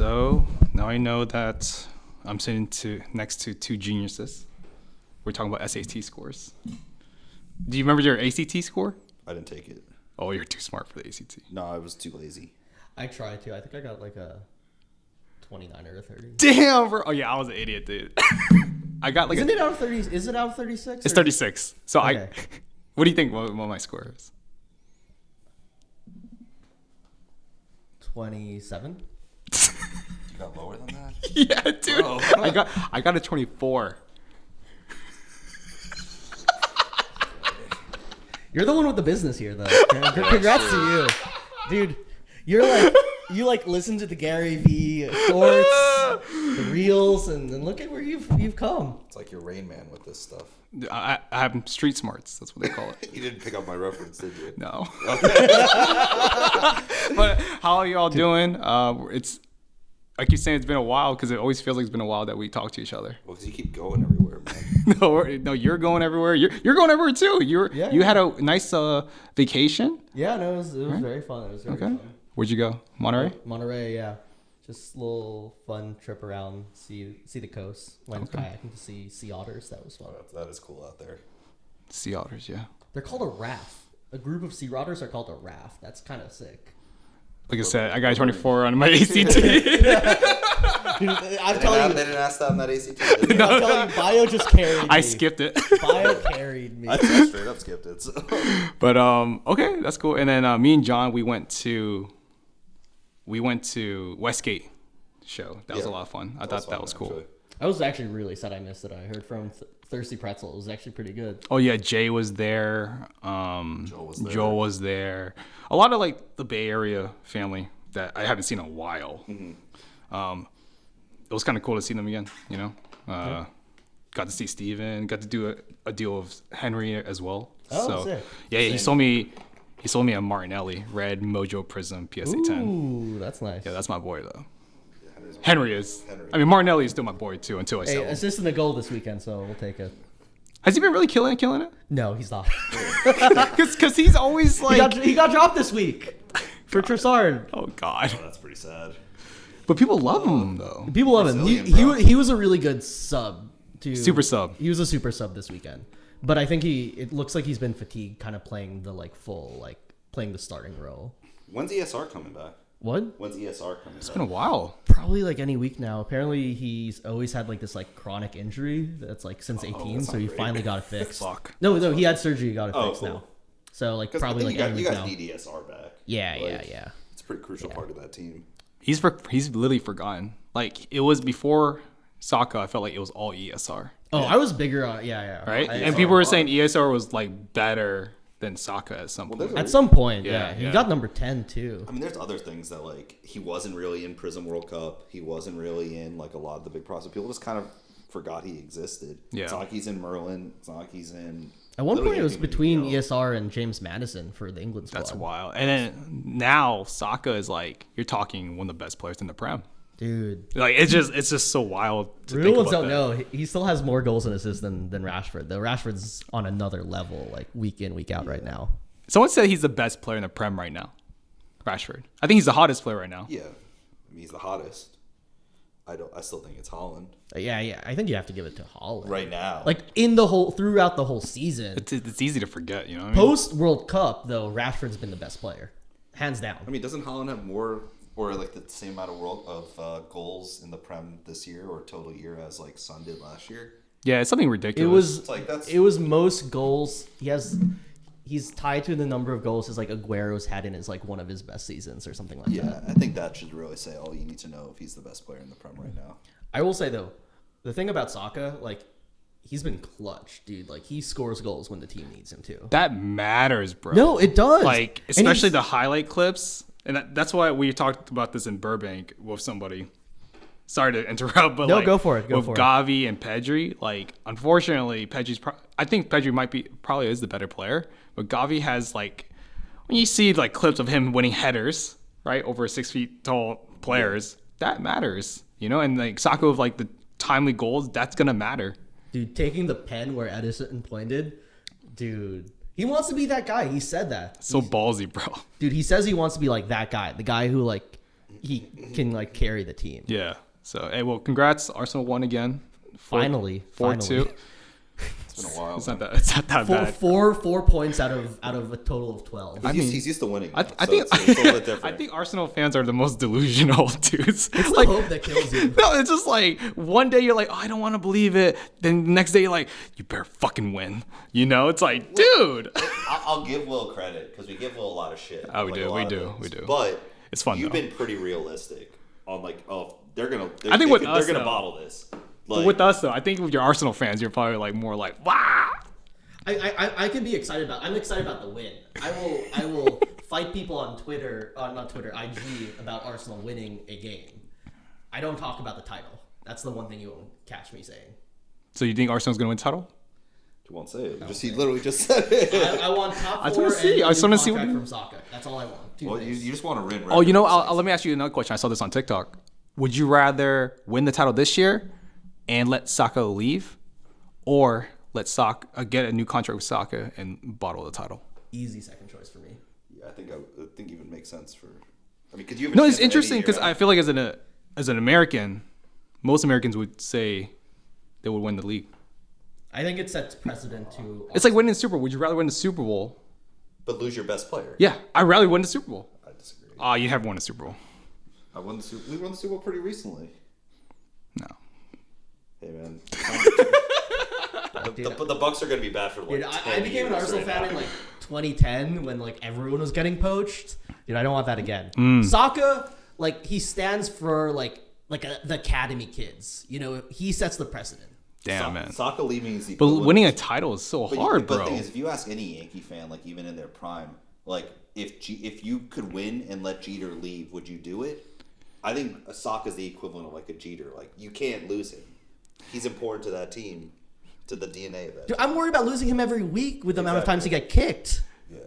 So now I know that I'm sitting next to two geniuses. We're talking about SAT scores. Do you remember your ACT score? I didn't take it. Oh, you're too smart for the ACT. No, I was too lazy. I tried to. I think I got like a 29 or a 30. Damn, bro. Oh, yeah, I was an idiot, dude. I got like Isn't it out of 30? Is it out of 36? It's 36. So okay. What do you think what my score is? 27? You got lower than that? Yeah, dude. Bro. I got a 24. You're the one with the business here, though. Congrats to you, dude. You listen to the Gary V shorts, the reels, and look at where you've come. It's like you're Rain Man with this stuff. I have street smarts. That's what they call it. You didn't pick up my reference, did you? No. But how are y'all doing? It's I keep saying it's been a while because it always feels like it's been a while that we talk to each other. Well, because you keep going everywhere, man. No, you're going everywhere. You're going everywhere too. You had a nice vacation. Yeah, no, it was very fun. It was very fun. Where'd you go? Monterey? Monterey, yeah. Just a little fun trip around, see the coast. Went kayaking to see sea otters. That was fun. That is cool out there. Sea otters, yeah. They're called a raft. A group of sea otters are called a raft. That's kind of sick. Like I said, I got a 24 on my ACT. I'm telling you, they didn't ask that on that ACT. I'm telling you, bio just carried me. I skipped it. Bio carried me. I just straight up skipped it. So. But okay, that's cool. And then me and John, we went to Westgate show. That was a lot of fun. I thought that was cool. Actually. I was actually really sad I missed it. I heard from Thirsty Pretzel. It was actually pretty good. Oh yeah, Jay was there. Joel was there. A lot of like the Bay Area family that I haven't seen in a while. Mm-hmm. It was kind of cool to see them again. You know, got to see Steven. Got to do a deal with Henry as well. Oh, so sick. Yeah, he sold me a Martinelli Red Mojo Prism PSA 10. Ooh, that's nice. Yeah, that's my boy though. Henry is. I mean, Martinelli is still my boy too until I sell him. Assist in the goal this weekend, so we'll take it. Has he been really killing it? No, he's not. Because he's always like he got dropped this week for Trossard. Oh God. Oh, that's pretty sad. But people love him though. People love him. He was a really good sub. Super sub. He was a super sub this weekend. But I think it looks like he's been fatigued, kind of playing the playing the starting role. When's ESR coming back? What? When's ESR coming back? It's been a while. Probably like any week now. Apparently he's always had like this like chronic injury that's like since 18, so he finally got it fixed. Fuck. No, he had surgery, got it fixed cool. now. So like probably like you guys need ESR back. Yeah. It's a pretty crucial part of that team. He's literally forgotten. Like it was before Sokka, I felt like it was all ESR. Oh, I was bigger on Right? And people were saying ESR was like better than Sokka at some point. At some point, Yeah, He yeah. got number 10 too. I mean, there's other things that like he wasn't really in Prism World Cup. He wasn't really in like a lot of the big process. People just kind of forgot he existed. Yeah. It's not like he's in Merlin. It's not like he's in. At one point, it was anything between you know. ESR and James Madison for the England squad. That's wild. And then now Sokka is like you're talking one of the best players in the Prem. Dude. Like it's just so wild to Real think ones about don't that. know. He still has more goals and assists than Rashford. Though Rashford's on another level, like week in, week out right now. Someone said he's the best player in the Prem right now. Rashford. I think he's the hottest player right now. Yeah, I mean, he's the hottest. I still think it's Holland Yeah. I think you have to give it to Holland right now. Like throughout the whole season. It's easy to forget, you know what I mean? Post World Cup, though, Rashford's been the best player, hands down. I mean, doesn't Holland have more or like the same amount of goals in the Prem this year or total year as like Son did last year? Yeah, it's something ridiculous. It was most goals. He's tied to the number of goals as like Aguero's had in his like one of his best seasons or something like that. Yeah, I think that should really say all you need to know if he's the best player in the Prem right now. I will say though, the thing about Sokka, like he's been clutch, dude. Like he scores goals when the team needs him to. That matters, bro. No, it does. Like especially the highlight clips, and that's why we talked about this in Burbank with somebody. Sorry to interrupt, but no, like, go for it. Go with for it. Gavi and Pedri, like unfortunately, I think Pedri probably is the better player, but Gavi has like when you see like clips of him winning headers right over 6 feet tall players, that matters, you know. And like Sokka with like the timely goals, that's gonna matter. Dude, taking the pen where Edison pointed, dude. He wants to be that guy. He said that. So ballsy, bro. Dude, he says he wants to be like that guy, the guy who like he can like carry the team. Yeah. So hey, well, congrats. Arsenal won again. Finally, 4-2. It's been a while. It's not that bad. Four points out of a total of 12. He's used to winning. I now, think so it's a little bit different. I think Arsenal fans are the most delusional dudes. It's the hope that kills you. No, it's just like one day you're like, oh, I don't want to believe it. Then the next day you're like, you better fucking win. You know, it's like, dude. I'll give Will credit because we give Will a lot of shit. Oh, we like, do, a lot we of do, things. we do. But It's fun, You've though. been pretty realistic on like, oh, they're gonna bottle this. But with us though, I think with your Arsenal fans, you're probably like more like, wow. I can be excited about. I'm excited about the win. I will fight people on Twitter, not Twitter, IG about Arsenal winning a game. I don't talk about the title. That's the one thing you won't catch me saying. So you think Arsenal's gonna win the title? You won't say it. He literally just said it. I want top 4 I just wanna see. I just wanna see what from Saka. That's all I want. Well, you just want to win. Oh, you know, let me ask you another question. I saw this on TikTok. Would you rather win the title this year and let Saka leave, or let Saka get a new contract with Saka and bottle the title? Easy second choice for me. Yeah, I think it would make sense for. I mean, because you. No, it's interesting because I feel like as an American, most Americans would say they would win the league. I think it sets precedent to. It's like winning the Super Bowl. Would you rather win the Super Bowl? But lose your best player. Yeah, I'd rather win the Super Bowl. I disagree. Oh, you haven't won a Super Bowl. We won the Super Bowl pretty recently. No. Hey man. The Bucks are going to be bad for like. Dude, 10 I became an years Arsenal right fan now. in like 2010 when like everyone was getting poached. Dude, I don't want that again. Saka, like he stands for like the academy kids. You know, he sets the precedent. Damn, man. Saka leaving is the But equivalent- winning a title is so hard, but bro. the thing is, if you ask any Yankee fan, like even in their prime, like if you could win and let Jeter leave, would you do it? I think Saka's the equivalent of like a Jeter. Like you can't lose him. He's important to that team, to the DNA of that. Dude, I'm worried about losing him every week with the amount of times he get kicked. Yeah.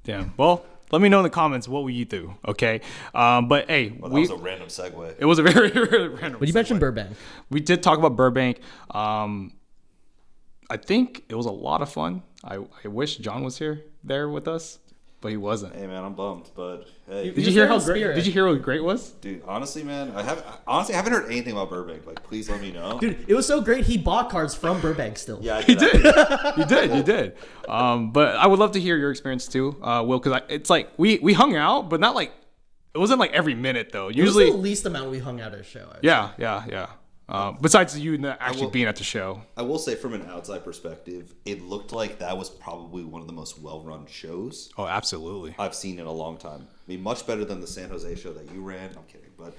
Damn. Well, let me know in the comments what will you do, okay? But hey, Well, that was a random segue. it was a very, very random. But you mentioned Burbank. We did talk about Burbank. I think it was a lot of fun. I wish John was there with us, but he wasn't. Hey man, I'm bummed, but hey, Did you hear how Just great? spirit. Did you hear what great was? dude, honestly, man, I haven't heard anything about Burbank. Like, please let me know. Dude, it was so great he bought cards from Burbank still. Yeah, I He did. did. You did. But I would love to hear your experience too, Will, because it's like we hung out, but not like it wasn't like every minute though. It was Usually, the least amount we hung out at a show. yeah. Besides you actually being at the show. I will say, from an outside perspective, it looked like that was probably one of the most well-run shows Oh, absolutely. I've seen in a long time. I mean, much better than the San Jose show that you ran. I'm kidding, but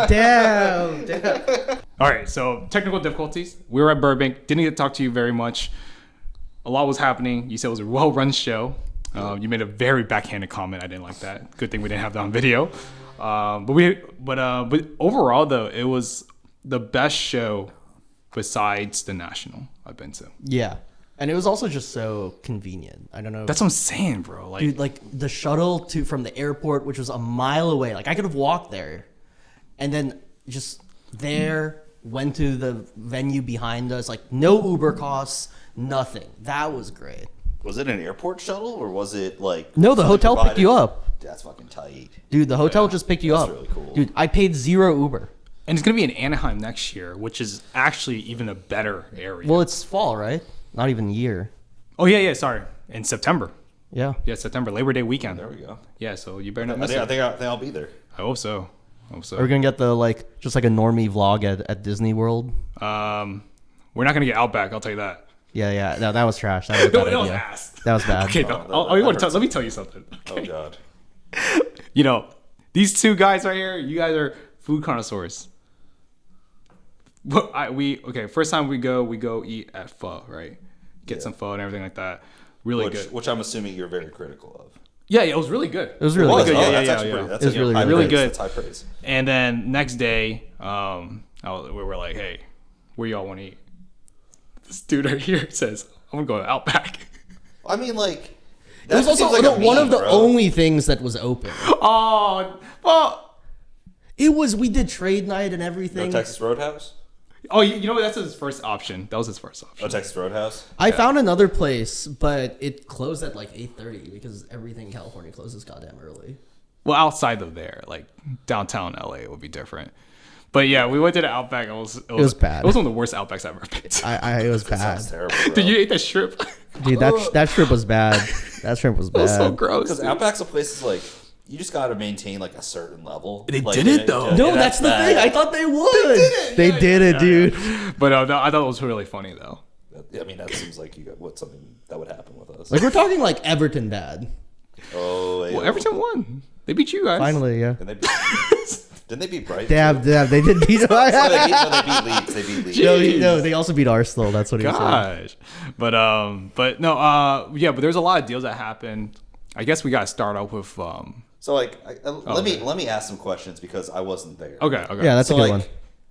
Damn. All right, so technical difficulties. We were at Burbank. Didn't get to talk to you very much. A lot was happening. You said it was a well-run show. You made a very backhanded comment. I didn't like that. Good thing we didn't have that on video. But overall, though, it was the best show besides the National I've been to. Yeah. And it was also just so convenient. I don't know. That's what I'm saying, bro. Like, Dude, like the shuttle from the airport, which was a mile away. Like I could have walked there, and then just there went to the venue behind us. Like no Uber costs, nothing. That was great. was it an airport shuttle or was it like? No, the hotel picked you up. That's fucking tight. Dude, the hotel just picked you That's up. really cool. Dude, I paid 0 Uber. and it's gonna be in Anaheim next year, which is actually even a better area. Well, it's fall, right? Not even year. Oh yeah. Sorry, in September. Yeah. Yeah, September, Labor Day weekend. There we go. Yeah, so you better not I miss think, it. I think I'll be there. I hope so. Are we gonna get the just like a normie vlog at Disney World? We're not gonna get Outback. I'll tell you that. Yeah. No, that was trash. That was a bad That was idea. ass. That was bad. Okay, that let me tell you something. Oh god. You know, these two guys right here, you guys are food connoisseurs. First time we go eat at pho, right? Get some pho and everything like that. Really good. Which I'm assuming you're very critical of. Yeah, it was really good. It was really Really good. good. Oh, Yeah, that's yeah, actually yeah. pretty- that's It was really, high really praise. good. That's high praise. And then next day, we were like, hey, where y'all want to eat? This dude right here says, I'm gonna go to Outback. I mean, like. It was also one of the only things that was open. Oh, well. We did trade night and everything. Texas Roadhouse. Oh, you know what? That's his first option. That was his first option. Oh, Texas Roadhouse. I found another place, but it closed at like 8:30 because everything in California closes goddamn early. Well, outside of there, like downtown LA would be different. But yeah, we went to the Outback. It was bad. It was one of the worst Outbacks I've ever been to. It was bad. Sounds terrible, bro. Did you eat that shrimp? Dude, that shrimp was bad. That shrimp was It was so bad. gross. Because dude. Outback's a place that's like you just got to maintain like a certain level. They like, didn't, though. No, that's the thing. I thought they would. They did it, dude. But no, I thought it was really funny though. I mean, that seems like something that would happen with us. Like we're talking like Everton bad. Oh, yeah. Well, Everton won. They beat you guys. Finally, yeah. And didn't they beat Brighton? They did beat. No, they beat Leeds. They beat Leeds. No, they also beat Arsenal. That's what he said. Gosh. But no, yeah, but there's a lot of deals that happened. I guess we got to start off with. So like, let me ask some questions because I wasn't there. Okay. Yeah, that's So a good like, one.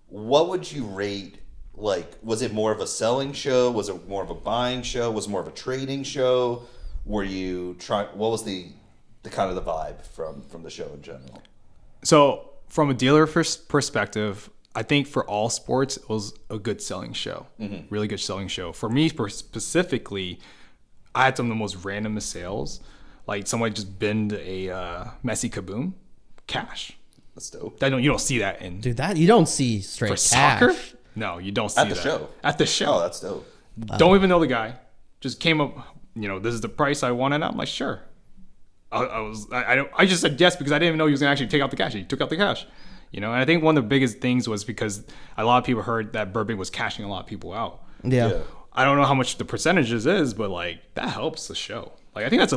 what would you rate? Like, was it more of a selling show? Was it more of a buying show? Was it more of a trading show? Were you trying? What was the kind of the vibe from the show in general? So from a dealer perspective, I think for all sports, it was a good selling show. Really good selling show. For me specifically, I had some of the most randomest sales. Like somebody just binned a Messi Kaboom cash. That's dope. You don't see that in Dude, that you don't see straight for cash. soccer. No, you don't see At the that. show. At the show. Oh, that's dope. Don't even know the guy. Just came up. This is the price I wanted. I'm like, sure. I just said yes because I didn't even know he was gonna actually take out the cash. He took out the cash. And I think one of the biggest things was because a lot of people heard that Burbank was cashing a lot of people out. Yeah. I don't know how much the percentages is, but like that helps the show. Like I think that's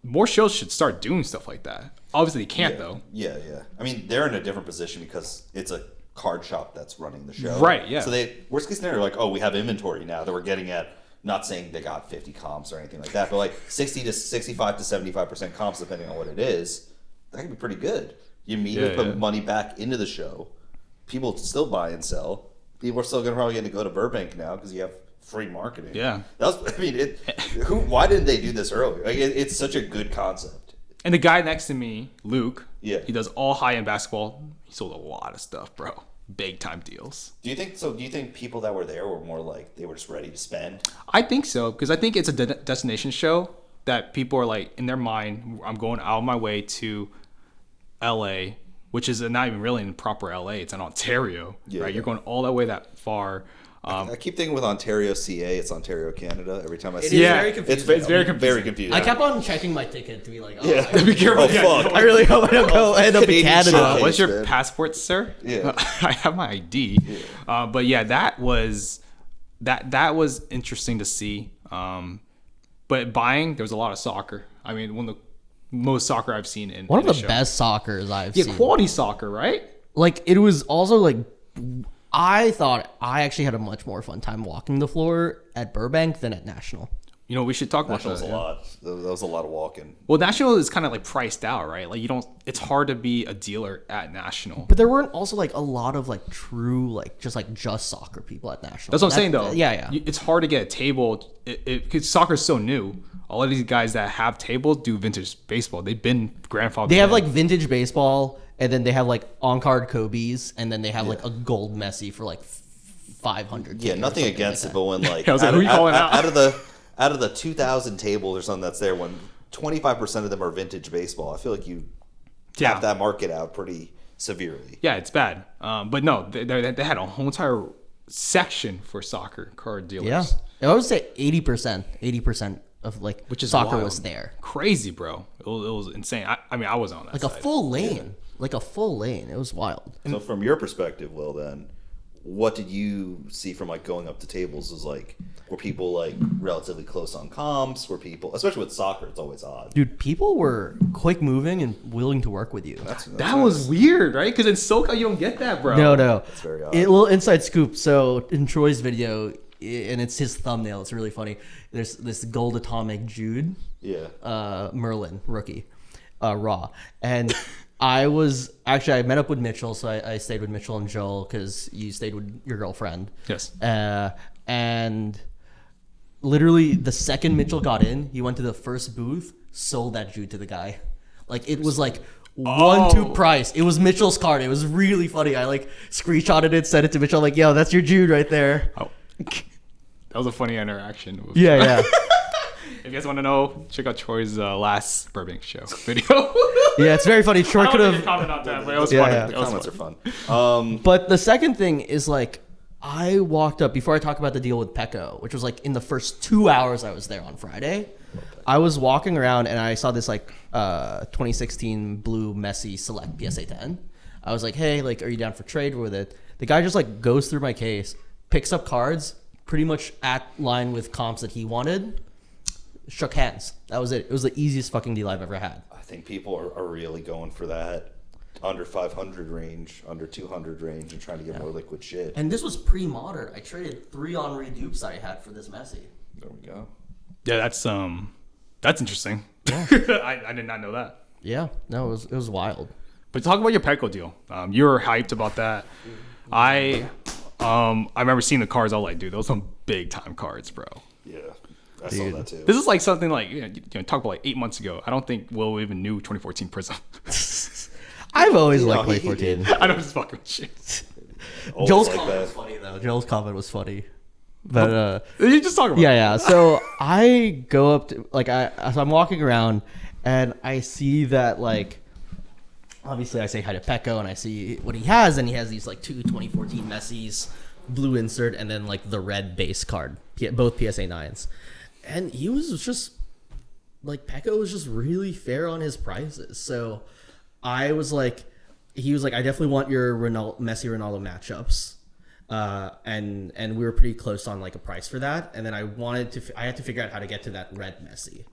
more shows should start doing stuff like that. Obviously they can't though. Yeah. I mean, they're in a different position because it's a card shop that's running the show. Right, yeah. So they worst case scenario, like, oh, we have inventory now that we're getting at. Not saying they got 50 comps or anything like that, but like 60 to 65 to 75% comps, depending on what it is, that can be pretty good. You immediately put money back into the show. People still buy and sell. People are still going to probably get to go to Burbank now because you have free marketing. Yeah. Why didn't they do this earlier? Like, it's such a good concept. And the guy next to me, Luke, Yeah. he does all high-end basketball. He sold a lot of stuff, bro. Big time deals. Do you think people that were there were more like they were just ready to spend? I think so because I think it's a destination show that people are like in their mind. I'm going out of my way to LA, which is not even really in proper LA. It's in Ontario, Yeah, right? yeah. You're going all that way that far. I keep thinking with Ontario, CA, it's Ontario, Canada. Every time I see Yeah. very confusing. It's very confusing. Very confusing. I kept on checking my ticket to be like, oh, Yeah. Be careful. Oh, fuck. I really hope I don't go end up in Canadian Canada. shit. What's your man. passport, sir? Yeah. I have my ID. Yeah. But yeah, that was interesting to see. But buying, there was a lot of soccer. I mean, one of the most soccer I've seen in One of in a the show. best soccers I've Yeah, seen. quality soccer, right? Like it was also like I thought I actually had a much more fun time walking the floor at Burbank than at National. We should talk about National was that. a yeah. lot. That was a lot of walking. Well, National is kind of like priced out, right? Like it's hard to be a dealer at National. But there weren't also like a lot of like true like just soccer people at National. That's what I'm saying, though. Yeah. It's hard to get a table because soccer's so new. All of these guys that have tables do vintage baseball. They've been grandfathered. They have in. like vintage baseball, and then they have like on-card Kobe's, and then they have like a gold Messi for like 500. Yeah, nothing against it, but when like I was like, who you calling out? out of the 2,000 tables or something that's there, when 25% of them are vintage baseball, I feel like you tap that market out pretty severely. Yeah, it's bad. But no, they had a whole entire section for soccer card dealers. Yeah, I would say 80% of like Which is soccer wild. was there. Crazy, bro. It was insane. I mean, I was on that Like side. a full lane. Like a full lane. It was wild. So from your perspective, Will, then, what did you see from like going up to tables? Was like, were people like relatively close on comps? Were people, especially with soccer, it's always odd. Dude, people were quick moving and willing to work with you. That's That was weird, right? Because in SoCal, you don't get that, bro. No. It's very odd. A little inside scoop. So in Troy's video, and it's his thumbnail, it's really funny. There's this gold atomic Jude, Yeah. Merlin rookie, raw, and I met up with Mitchell, so I stayed with Mitchell and Joel because you stayed with your girlfriend. Yes. And literally the second Mitchell got in, he went to the first booth, sold that Jude to the guy. Like it was like 1-2 price. It was Mitchell's card. It was really funny. I like screenshotted it, sent it to Mitchell. Like, yo, that's your Jude right there. Oh. That was a funny interaction. Yeah. If you guys want to know, check out Troy's last Burbank show video. Yeah, it's very funny. Troy could have comment on that, but it was Yeah, funny. yeah. The It was comments funny. are fun. But the second thing is like, I walked up before I talk about the deal with Pecco, which was like in the first 2 hours I was there on Friday. I was walking around and I saw this like 2016 blue Messi Select PSA 10. I was like, hey, like, are you down for trade with it? The guy just like goes through my case, picks up cards, pretty much at line with comps that he wanted, shook hands. That was it. It was the easiest fucking deal I've ever had. I think people are really going for that under 500 range, under 200 range, and trying to get more liquid shit. And this was pre-modern. I traded 3 Henri dupes I had for this Messi. There we go. Yeah, that's interesting. I did not know that. Yeah, no, it was wild. But talk about your Petco deal. You were hyped about that. I remember seeing the cards. I was like, dude, those are some big time cards, bro. Yeah, I saw that too. This is like something like talk about like 8 months ago. I don't think Will even knew 2014 Prism. I've always No, liked he 2014. I know just fucking shit. Always Joel's like comment that. was funny though. Joel's comment was funny. But You just talk about yeah. So I go up to so I'm walking around and I see that like obviously I say hi to Pecco and I see what he has, and he has these like 2 2014 Messi's, blue insert, and then like the red base card, both PSA 9s. And he was just like, Pecco was just really fair on his prices. So I was like, he was like, I definitely want your Messi Ronaldo matchups. And we were pretty close on like a price for that. And then I had to figure out how to get to that red Messi.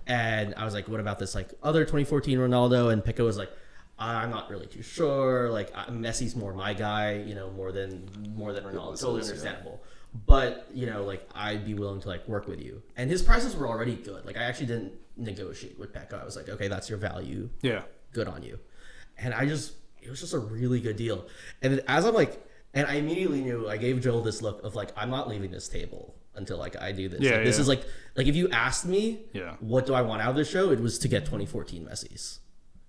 And I was like, what about this like other 2014 Ronaldo? And Pecco was like, I'm not really too sure. Like Messi's more my guy, more than Ronaldo. Totally understandable. But like I'd be willing to like work with you. And his prices were already good. Like I actually didn't negotiate with Pecco. I was like, okay, that's your value. Yeah. Good on you. And it was just a really good deal. And as I'm like, and I immediately knew, I gave Joel this look of like, I'm not leaving this table until like I do this. Yeah, This is like if you asked me, what do I want out of this show? It was to get 2014 Messi's,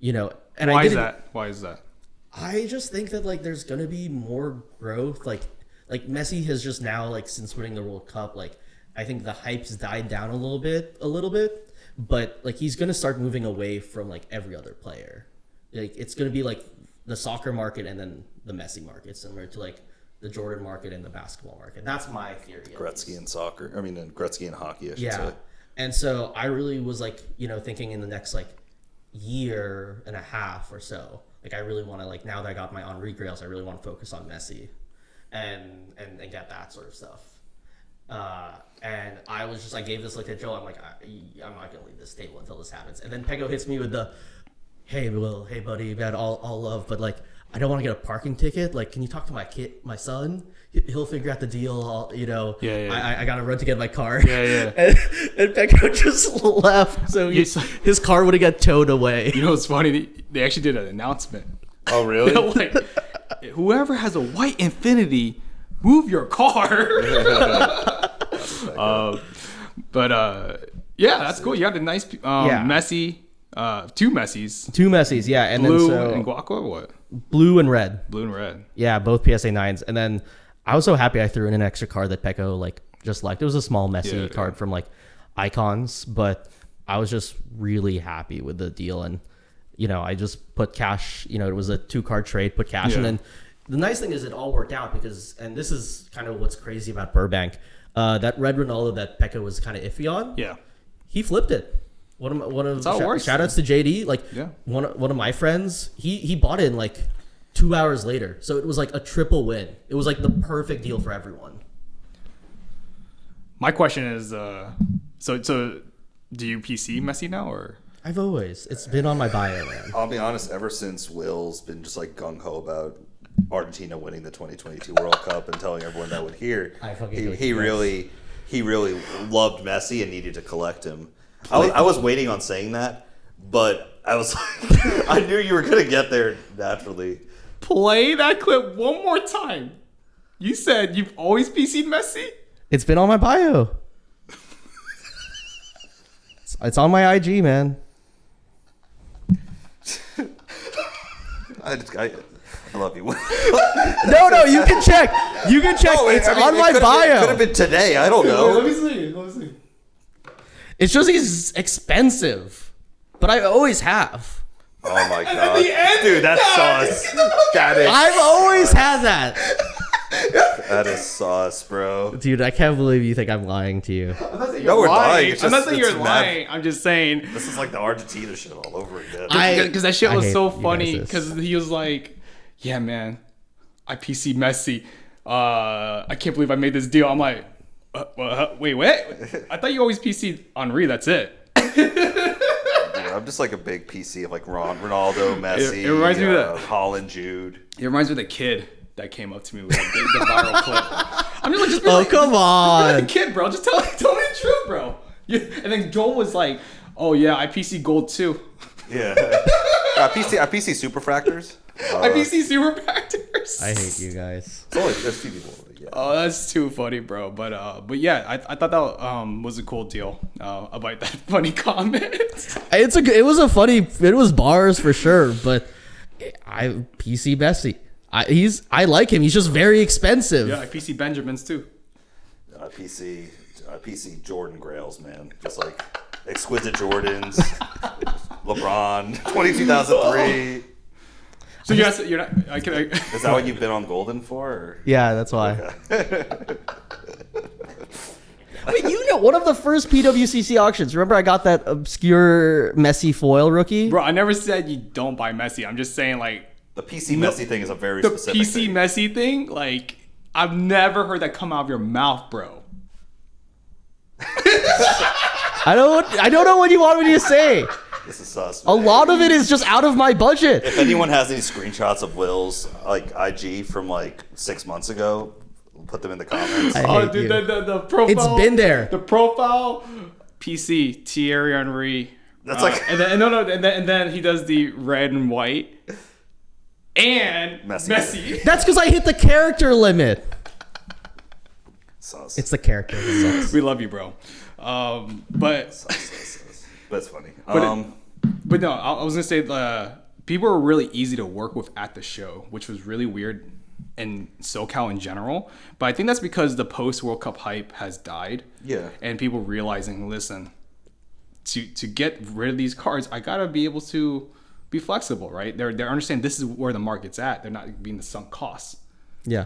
And Why is that? Why is that? I just think that like there's gonna be more growth. Like Messi has just now, like since winning the World Cup, like I think the hype's died down a little bit, but like he's gonna start moving away from like every other player. Like it's gonna be like the soccer market and then the Messi market, similar to like the Jordan market and the basketball market. That's my theory. Gretzky and soccer. I mean, and Gretzky and hockey, I should say. And so I really was like, thinking in the next like year and a half or so, like I really want to like, now that I got my Henri Grails, I really want to focus on Messi and get that sort of stuff. And I gave this look at Joe. I'm like, I'm not gonna leave this table until this happens. And then Pecco hits me with the, hey Will, hey buddy, man, all love, but like I don't want to get a parking ticket. Like, can you talk to my son? He'll figure out the deal. I gotta run to get my car. Yeah. and Pecco just left, so his car would have got towed away. You know what's funny? They actually did an announcement. Oh, really? They're like, whoever has a white Infinity, move your car. Yeah, that's cool. You have the nice Messi, 2 Messis. 2 Messis, yeah. And Blue then and Guaco or what? Blue and red. Blue and red. Yeah, both PSA 9s. And then I was so happy I threw in an extra card that Pecco like just liked. It was a small Messi card from like Icons, but I was just really happy with the deal. And I just put cash. It was a 2-card trade. Put cash, and then the nice thing is it all worked out because, and this is kind of what's crazy about Burbank, that red Ronaldo that Pecco was kind of iffy on. Yeah, he flipped it. One of shout outs to JD. Like one of my friends, he bought it in like 2 hours later. So it was like a triple win. It was like the perfect deal for everyone. My question is, so do you PC Messi now or? It's been on my bio, man. I'll be honest, ever since Will's been just like gung-ho about Argentina winning the 2022 World Cup and telling everyone that would hear, he really loved Messi and needed to collect him. I was waiting on saying that, but I was like, I knew you were going to get there naturally. Play that clip one more time. You said you've always PC'd Messi? It's been on my bio. It's on my IG, man. I love you. No, you can check. It's on my bio. It could have been today. I don't know. Let me see. It's just he's expensive, but I always have. Oh my god, dude, that's sauce. That is. I've always had that. That is sauce, bro. Dude, I can't believe you think I'm lying to you. I'm not saying No, you're we're lying. lying. It's I'm not just- saying you're it's mad. lying. I'm just saying This is like the Argentina shit all over again. because that shit I was hate so you guys funny this. because he was like, "Yeah, man, I PC Messi. I can't believe I made this deal." I'm like, "Wait, what? I thought you always PC Henri. That's it." Yeah, I'm just like a big PC of like Ronaldo, Messi, It reminds me of that. Holland, Jude. It reminds me of the kid that came up to me with the viral clip. I'm just like, just be Oh, like, come Be on. the kid, bro. Just tell me the truth, bro. And then Joel was like, "Oh yeah, I PC gold too. Yeah. I PC Superfractors. I PC super factors." I hate you guys. It's only there's few people. Yeah. Oh, that's too funny, bro. But yeah, I thought that was a cool deal about that funny comment. It was bars for sure, but I PC Messi. I like him. He's just very expensive. Yeah, I PC Benjamins too. PC Jordan Grails, man. Just like exquisite Jordans, LeBron, 2003. So you're not. Is that what you've been on Golden for? Or? Yeah, that's why. Wait, you know, one of the first PWCC auctions. Remember, I got that obscure Messi foil rookie. Bro, I never said you don't buy Messi. I'm just saying like The PC Messi thing is a very the specific PC thing. Messi thing. Like I've never heard that come out of your mouth, bro. I don't know what you want me to say. This is sus. A man. lot of it is just out of my budget. If anyone has any screenshots of Will's like IG from like 6 months ago, put them in the comments. I Oh, hate dude, you. the profile. It's been there. The profile, PC Thierry Henry. That's like- and then he does the red and white, and Messi. Messi. That's because I hit the character limit. Sus. It's the character limit. We love you, bro. But Sus. But it's funny. but no, I was gonna say people were really easy to work with at the show, which was really weird in SoCal in general. But I think that's because the post World Cup hype has died. Yeah. And people realizing, listen, to get rid of these cards, I gotta be able to be flexible, right? They're understanding this is where the market's at. They're not being the sunk cost Yeah.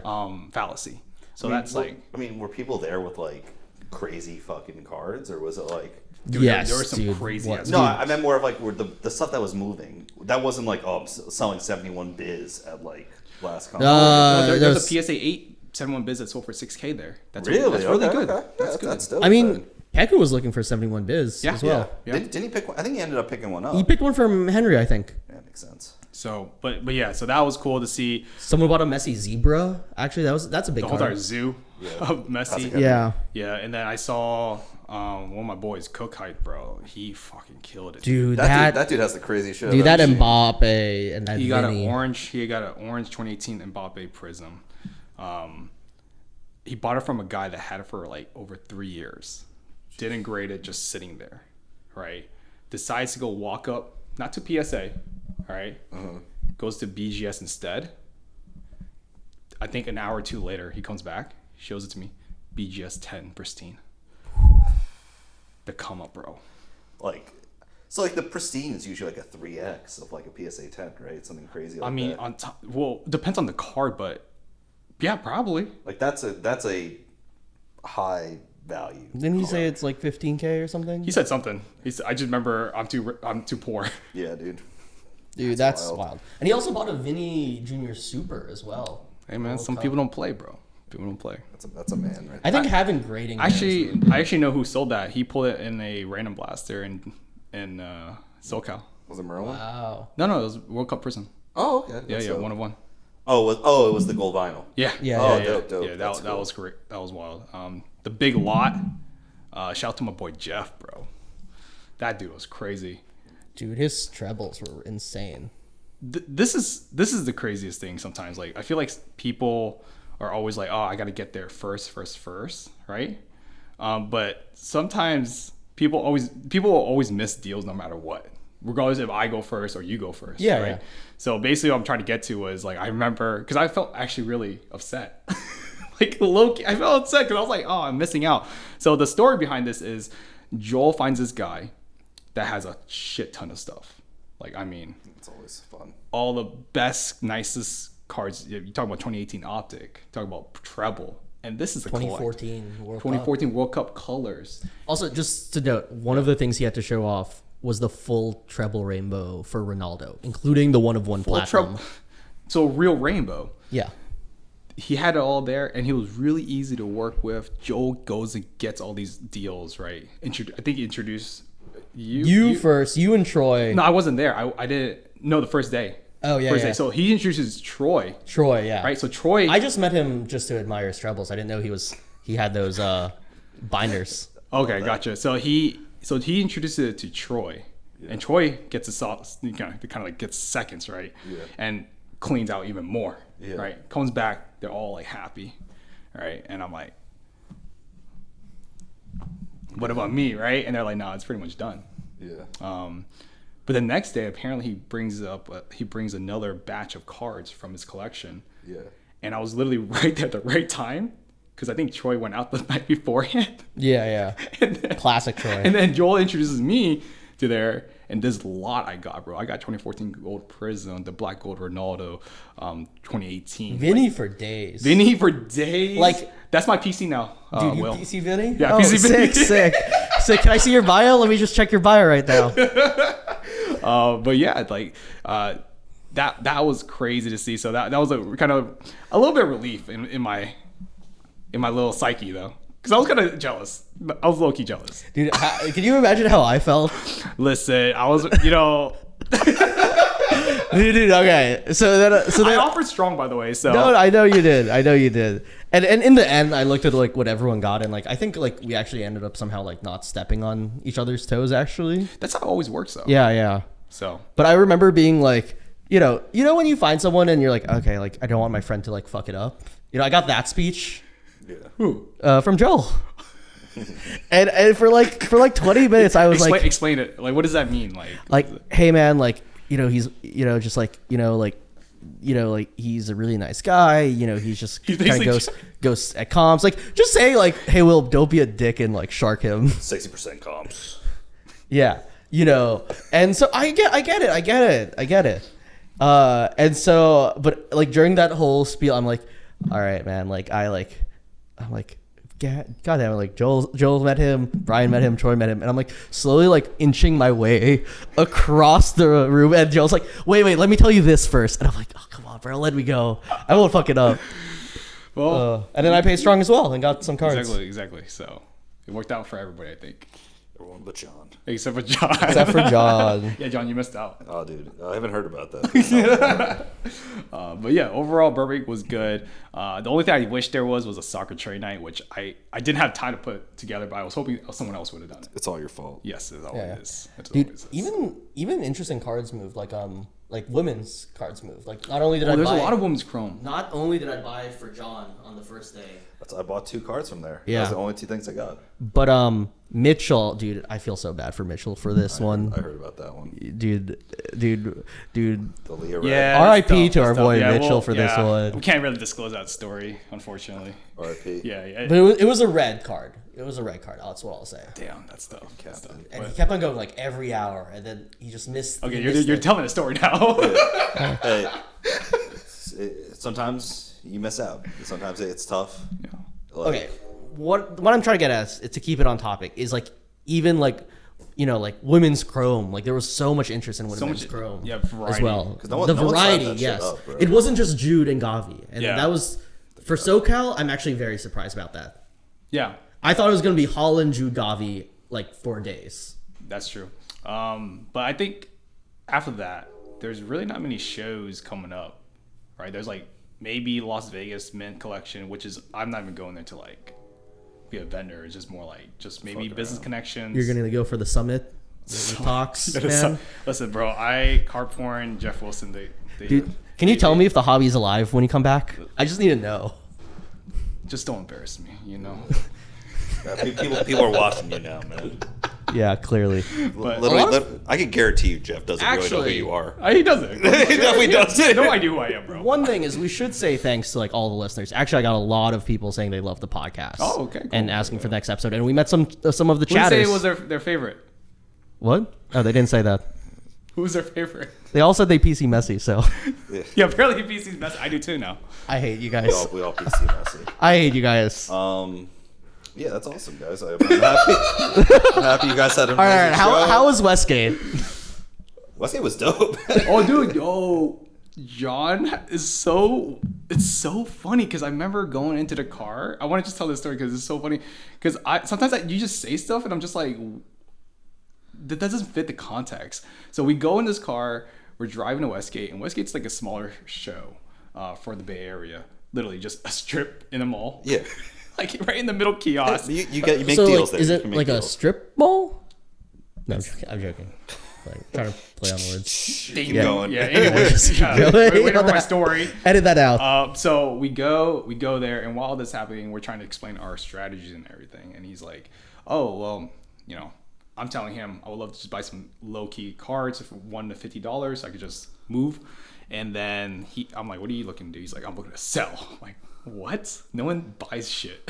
fallacy. So that's like, I mean, were people there with like crazy fucking cards, or was it like? dude, Yes, there were some dude. crazy What- ass. No, I meant more of like where the stuff that was moving. That wasn't like I'm selling 71 biz at like last con. There's a PSA 8 71 biz that sold for $6K there. That's Really? That's really Okay, good. okay. That's Yeah, good. That's dope, I mean, then. Pekka was looking for 71 biz Yeah. as well. Yeah. Didn't he pick one? I think he ended up picking one up. He picked one from Henry, I think. Yeah, makes sense. So, but yeah, so that was cool to see Someone bought a Messi zebra. Actually, that's a big the whole card. entire zoo of Messi. Yeah, Yeah, and then I saw one of my boys, Cook Height, bro. He fucking killed it. dude, That dude has the crazy shit. dude, I've that ever seen. Mbappe and that He got Vinny. an orange. He got an orange 2018 Mbappe Prism. He bought it from a guy that had it for like over 3 years. Didn't grade it, just sitting there, right? Decides to go walk up, not to PSA, all right? Goes to BGS instead. I think an hour or two later, he comes back, shows it to me. BGS 10 pristine. The come up, bro. Like, so like the pristine is usually like a 3x of like a PSA 10, right? Something crazy. Like I mean, that. on top, well, depends on the card, but yeah, probably. Like that's a high value. Didn't he say it's like 15K or something? He said something. I just remember I'm too poor. Yeah, dude. Dude, That's that's wild. wild. And he also bought a Vinny Junior Super as well. Hey man, World some Cup. people don't play, bro. People don't play. That's a man, right? I think having grading. there Actually, is- I actually know who sold that. He pulled it in a random blaster in SoCal. Was it Merlin? Wow. No, it was World Cup Prism. Oh, okay. Yeah, That's yeah, dope. 1 of 1. It was the gold vinyl. Yeah, Yeah, Oh, yeah, dope. Yeah, That's that cool. was great. That was wild. The big lot. Shout out to my boy Jeff, bro. That dude was crazy. Dude, his trebles were insane. This is the craziest thing sometimes. Like, I feel like people are always like, oh, I got to get there first, right? But sometimes people will always miss deals no matter what, regardless if I go first or you go first. Yeah, right? yeah. So basically what I'm trying to get to was like, I remember, because I felt actually really upset. Like, low-key, I felt upset because I was like, oh, I'm missing out. So the story behind this is Joel finds this guy that has a shit ton of stuff. Like, I mean, It's always fun. all the best, nicest cards. You talk about 2018 Optic, talk about Treble, and this is a 2014 World Cup. 2014 World Cup colors. Also, just to note, one of the things he had to show off was the full treble rainbow for Ronaldo, including the 1/1 platinum. So real rainbow. Yeah. He had it all there, and he was really easy to work with. Joel goes and gets all these deals, right? I think he introduced You first, you and Troy. No, I wasn't there. I didn't. No, the first day. Oh, yeah, First yeah. day. So he introduces Troy. Troy, yeah. Right. So Troy. I just met him just to admire his trebles. I didn't know he had those binders. Okay, gotcha. So he introduces it to Troy, and Troy gets a sauce. Kind of like gets seconds, right? Yeah. And cleans out even more. Yeah. Right. Comes back. They're all like happy, right? And I'm like, what about me, right? And they're like, no, it's pretty much done. Yeah. But the next day, apparently he brings another batch of cards from his collection. Yeah. And I was literally right there at the right time because I think Troy went out the night beforehand. Yeah, And then, classic Troy. And then Joel introduces me to there, and this lot I got, bro. I got 2014 Gold Prism, the Black Gold Ronaldo, 2018. Vinny for days. Vinny for days. Like, that's my PC now. Dude, you Will. PC Vinny? Yeah, oh, PC Vinny. sick. Can I see your bio? Let me just check your bio right now. But yeah, like that was crazy to see. So that was a kind of a little bit of relief in my little psyche though, because I was kind of jealous. I was low key jealous. Dude, can you imagine how I felt? Listen, I was, Dude, okay. So then I offered strong, by the way. So no, I know you did. And in the end, I looked at like what everyone got, and like I think like we actually ended up somehow like not stepping on each other's toes. Actually, that's how it always works, though. yeah. So, but I remember being like, you know when you find someone and you're like, okay, like I don't want my friend to like fuck it up. I got that speech. Yeah. who? From Joel. and for like 20 minutes, I was Explain it. Like, what does that mean? like, hey man, like he's just like like he's a really nice guy. He's just He's kind of basically goes at comms. Like, just say like, hey Will, don't be a dick and like shark him. 60% comms. Yeah, and so I get it. And so, but like during that whole spiel, I'm like, all right, man, like I'm like, God damn it, like Joel met him, Brian met him, Troy met him, and I'm like slowly like inching my way across the room, and Joel's like, wait, let me tell you this first, and I'm like, oh come on, bro, let me go, I won't fuck it up. Well, and then I paid strong as well and got some cards. Exactly. So it worked out for everybody, I think, Everyone but John. except for John. John. Yeah, John, you missed out. Oh, dude. I haven't heard about that. But yeah, overall, Burbank was good. The only thing I wish there was a soccer trade night, which I didn't have time to put together, but I was hoping someone else would have done it. It's all your fault. Yes, it always is. It Dude, always is. even interesting cards moved, like women's cards moved. Like not only did I there's buy a lot of women's chrome. Not only did I buy for John on the first day, I bought 2 cards from there. Yeah. That's the only 2 things I got. but Mitchell, dude, I feel so bad for Mitchell for this one. I heard about that one. Dude. The Leah Red. Yeah, R.I.P. that's to our tough. boy Yeah, Mitchell for this one. We can't really disclose that story, unfortunately. R.I.P. Yeah. But it was a red card. It was a red card. That's what I'll say. Damn, that's tough. That's tough. And he But- kept on going like every hour, and then he just missed. Okay, he you're missed it. telling a story now. Hey, sometimes you miss out. Sometimes it's tough. Yeah. Like, Okay, what I'm trying to get at is to keep it on topic is like even like like women's chrome, like there was so much interest in women's chrome, yeah, as variety. well. 'Cause no one the snapped variety, that shit yes, up, bro. it wasn't just Jude and Gavi, and Yeah. that was for SoCal. I'm actually very surprised about that. Yeah, I thought it was gonna be Holland, Jude, Gavi, like 4 days. that's true. But I think after that, there's really not many shows coming up, right? There's like maybe Las Vegas Mint Collection, which is I'm not even going there to like be a vendor. It's just more like just maybe Fucking business around. connections. You're gonna go for the summit the talks, man. Listen, bro, Carp Porn, Jeff Wilson, they Dude, can you tell me if the hobby's alive when you come back? I just need to know. just don't embarrass me, people are watching you now, man. Yeah, clearly. But Literally, I can guarantee you, Jeff doesn't really know who Actually- you are. He doesn't. He definitely doesn't. No idea who I am, bro. One thing is we should say thanks to like all the listeners. Actually, I got a lot of people saying they love the podcast. Oh, okay, cool. And asking for the next episode. And we met some of the Who say chatters. it was their favorite? What? Oh, they didn't say that. Who was their favorite? They all said they PC Messi, so Yeah, apparently PC's best. I do too now. I hate you guys. We all PC Messi. I hate you guys. Yeah, that's awesome, guys. I'm happy. I'm happy you guys had an All right, amazing show. how was Westgate? Westgate was dope. Oh, dude, John is so. It's so funny because I remember going into the car. I want to just tell this story because it's so funny. Because sometimes you just say stuff and I'm just like, that doesn't fit the context. So we go in this car. We're driving to Westgate, and Westgate's like a smaller show for the Bay Area. Literally, just a strip in a mall. Yeah. Like right in the middle kiosk. You make So deals like, there. is You it can make like a deals. strip mall? No, I'm joking. Like, trying to play on words. Keep going. Yeah. Anyways, Go wait on for my that. story. Edit that out. So we go there, and while this is happening, we're trying to explain our strategies and everything. And he's like, "Oh, well, I'm telling him I would love to just buy some low key cards for $1 to $50, so I could just move." And then I'm like, "What are you looking to do?" He's like, "I'm looking to sell." I'm like, what? No one buys shit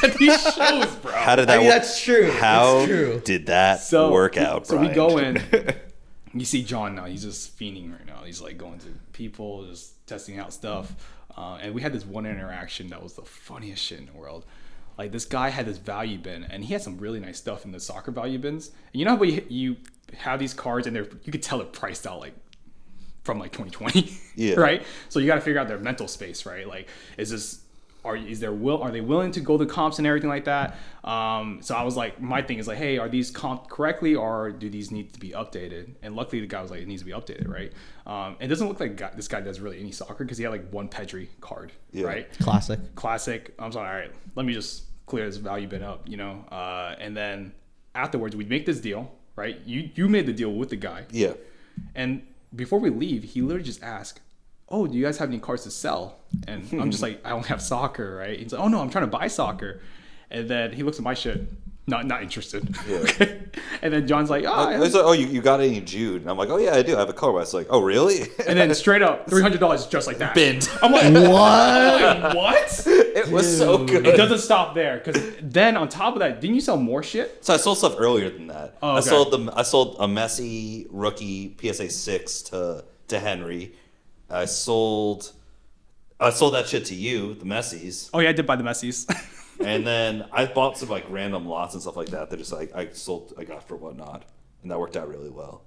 at these shows, bro. How did that work? That's true. How That's true. did that work out, So Brian? we go in. You see John now. He's just fiending right now. He's like going to people, just testing out stuff. And we had this one interaction that was the funniest shit in the world. Like this guy had this value bin, and he had some really nice stuff in the soccer value bins. And you know how you have these cards, and you could tell they're priced out like from like 2020, Yeah. right? So you got to figure out their mental space, right? Like, are they willing to go the comps and everything like that? So I was like, my thing is like, hey, are these comped correctly, or do these need to be updated? And luckily the guy was like, it needs to be updated, right? It doesn't look like this guy does really any soccer because he had like one Pedri card, right? Classic. I'm sorry, all right, let me just clear this value bin up, and then afterwards we make this deal, right? You made the deal with the guy. Yeah. And before we leave, he literally just asked, "Oh, do you guys have any cards to sell?" And I'm just like, "I don't have soccer," right? He's like, "Oh no, I'm trying to buy soccer." And then he looks at my shit, not interested. Yeah. Okay. And then John's like, I was like, oh, you got any Jude? And I'm like, oh yeah, I do. I have a color. I was like, oh really? and then straight up $300 just like that. Binned. I'm like, What? what? It was so good. It doesn't stop there, because then on top of that, didn't you sell more shit? So I sold stuff earlier than that. Oh, okay. I sold a Messi rookie PSA 6 to Henry. I sold that shit to you, the Messis. Oh yeah, I did buy the Messis. And then I bought some like random lots and stuff like that just like I got for whatnot, and that worked out really well.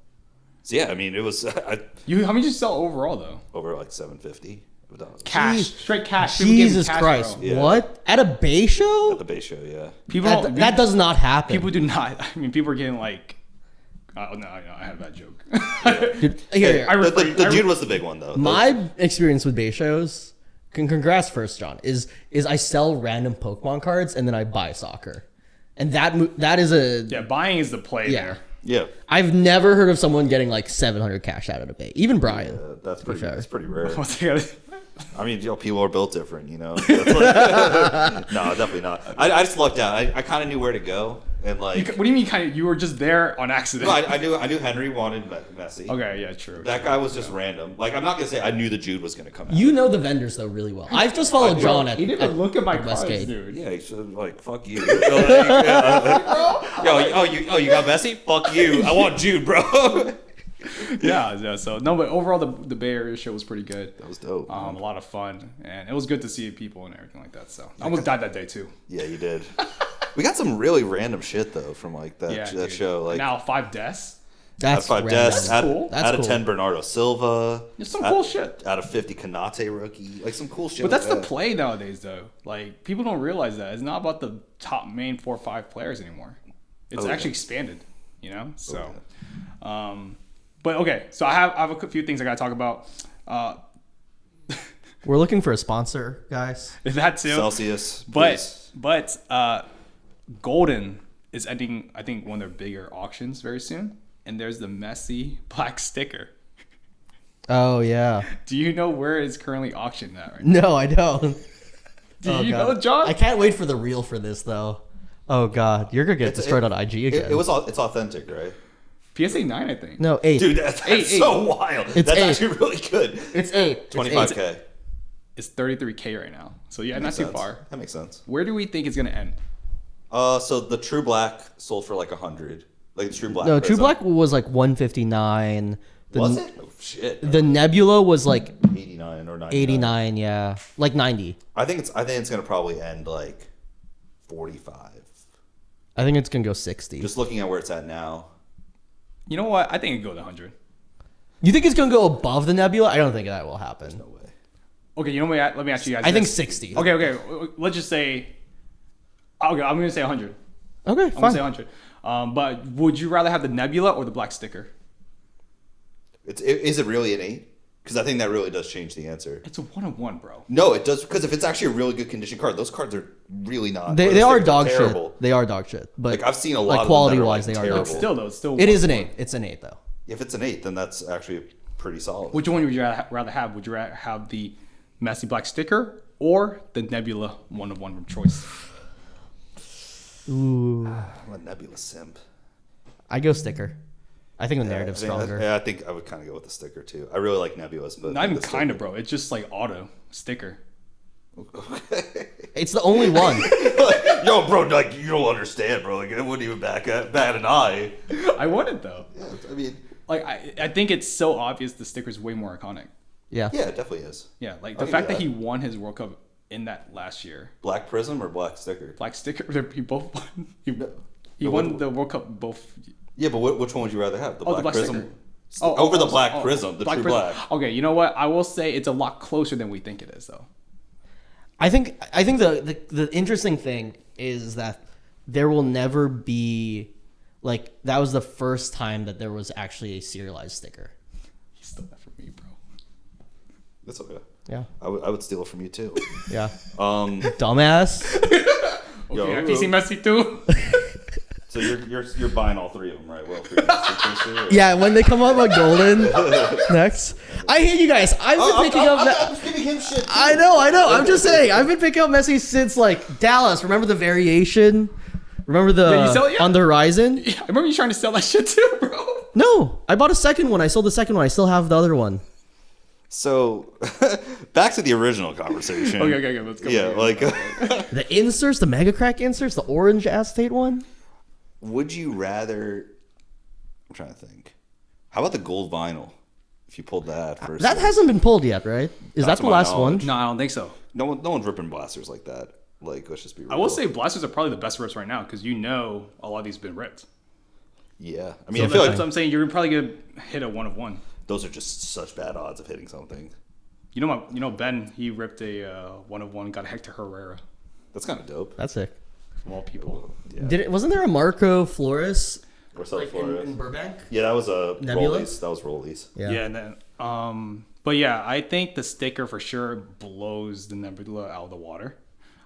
So yeah, I mean it was How many did you sell overall though? over like $750 Cash, Jeez. straight cash. People gave me Jesus cash, Christ. bro. Yeah. What? At a Bay show? at the base show. Yeah, People That does not happen. People do not. I mean, people are getting like. Oh no, I had a bad joke. Dude, here. I the refrain- Jude was the big one though. My experience with Bay shows, congrats first, John, is I sell random Pokemon cards and then I buy soccer. And that is a... Yeah, buying is the play Yeah. there. Yeah, I've never heard of someone getting like 700 cash out of a Bay. Even Brian. that's pretty. sure. That's pretty rare. What's the other- I mean, people are built different, That's like- no, definitely not. I just lucked out. I kind of knew where to go, and like, What do you mean? You were just there on accident? no, I knew Henry wanted Messi. Okay, yeah, true. That guy was just random. Like, I'm not gonna say I knew the Jude was gonna come out. You know the vendors though really well. I've just followed John at He didn't look at my at cards, Westgate. dude. Yeah, he said like, "Fuck you." You got Messi? Fuck you. I want Jude, bro. Yeah. So no, but overall the Bay Area show was pretty good. That was dope. A lot of fun, and it was good to see people and everything like that. So I almost died that day too. Yeah, you did. We got some really random shit though from like that Dude. show. Like, Now 5 deaths. That's 5 random. deaths, That's cool. That's out of cool. 10 Bernardo Silva. There's some cool shit. Out of 50 Kanate rookie. Like some cool shit. But like that's the that. play nowadays, though. Like people don't realize that it's not about the top main 4 or 5 players anymore. It's actually expanded, So, but okay. So I have a few things I gotta talk about. We're looking for a sponsor, guys. That too. Celsius. Please. But Golden is ending, I think, one of their bigger auctions very soon. And there's the Messi black sticker. Oh yeah. Do you know where it's currently auctioned at right now? No, I don't. Do Oh, you God. know, John? I can't wait for the reel for this though. Oh God, you're gonna get destroyed on IG again. It's authentic, right? PSA 9, I think. No, 8. Dude, that's so wild. It's that's 8. actually really good. It's 8. 25K. It's 33K right now. So yeah, not too far. That makes sense. Where do we think it's gonna end? So the True Black sold for like 100. Like the True Black. No, Prism. True Black was like 159. Was it? Oh shit. The Nebula was like 89 or 99. 89. Yeah, like 90. I think it's gonna probably end like 45. I think it's gonna go 60. Just looking at where it's at now. You know what? I think it'd go to 100. You think it's gonna go above the Nebula? I don't think that will happen. No way. Okay, you know what? Let me ask you guys. I think this. 60. Okay. Let's just say. Okay, I'm gonna say 100. Okay, I'm gonna say 100. But would you rather have the Nebula or the black sticker? Is it really an 8? Because I think that really does change the answer. It's a 1-of-1, bro. No, it does, because if it's actually a really good condition card, those cards are really not. They are dog terrible. shit. They are dog shit. But Like I've seen a lot like of quality them that are, wise, like, they are terrible. dog shit. Still though, it's still. It is an 8. It's an 8 though. If it's an 8, then that's actually pretty solid. Which one would you rather have? Would you rather have the Messi black sticker or the Nebula 1-of-1 from choice? Ooh, I'm a Nebula simp. I go sticker. I think the narrative's stronger. Yeah, I think I would kind of go with the sticker too. I really like Nebulas, but Not even the kind of, bro. It's just like auto sticker. It's the only one. Yo, bro, like you don't understand, bro. Like it wouldn't even bat an eye. I want it though. Yeah, I mean, Like I think it's so obvious the sticker's way more iconic. Yeah. yeah, it definitely is. Yeah, like I'll the fact give that you he won his World Cup in that last year. Black Prism or Black Sticker? Black sticker. He both won. He No, won what- the World Cup both. Yeah, but which one would you rather have? The Oh, the black Prism? sticker. Over the Black Prism, the True Prism. Black. Okay, you know what? I will say it's a lot closer than we think it is, though. I think the interesting thing is that there will never be like that was the first time that there was actually a serialized sticker. He stole that from me, bro. That's okay. Yeah. I would steal it from you too. Yeah. Um, Dumbass. Yo, Okay, PC Messi too. so you're buying all three of them, right? Well, for Yeah, when they come up on golden next. I hear you guys. I've been picking up I'm giving him shit. Too. I know. I'm just saying. I've been picking up Messi since like Dallas. Remember the variation? Remember the Yeah, you sell it? Yeah. on the horizon? Yeah, I remember you trying to sell that shit too, bro. No, I bought a second one. I sold the second one. I still have the other one. So, back to the original conversation. Okay, let's go. Yeah, like, The inserts, the Mega Crack inserts, the orange acetate one. would you rather? I'm trying to think. How about the gold vinyl? If you pulled that first, That hasn't been pulled yet, right? Is Not that to the my last one? knowledge. No, I don't think so. no one's ripping blasters like that. Like, let's just be real. I will say blasters are probably the best rips right now because a lot of these have been ripped. yeah. I mean, So I feel That's like what I'm saying. You're probably gonna hit a 1-of-1. those are just such bad odds of hitting something. You know Ben. He ripped a 1-of-1. Got Hector Herrera That's kind of dope. That's sick. from all people. Yeah. Wasn't there a Marco Flores Marcelo like, Flores. in Burbank? Yeah, that was a Nebula? Rollies. That was Rollies. Yeah, and then but yeah, I think the sticker for sure blows the Nebula out of the water.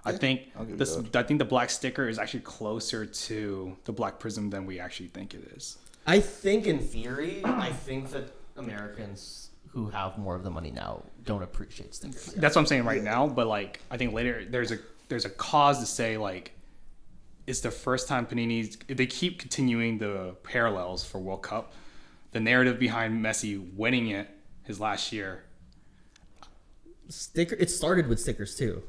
I think I'll give you this. that. I think the black sticker is actually closer to the Black Prism than we actually think it is. I think in theory, I think that Americans who have more of the money now don't appreciate stickers. That's what I'm saying right now. But like, I think later there's a cause to say like, it's the first time Panini's. If they keep continuing the parallels for World Cup, the narrative behind Messi winning it his last year. It started with stickers too.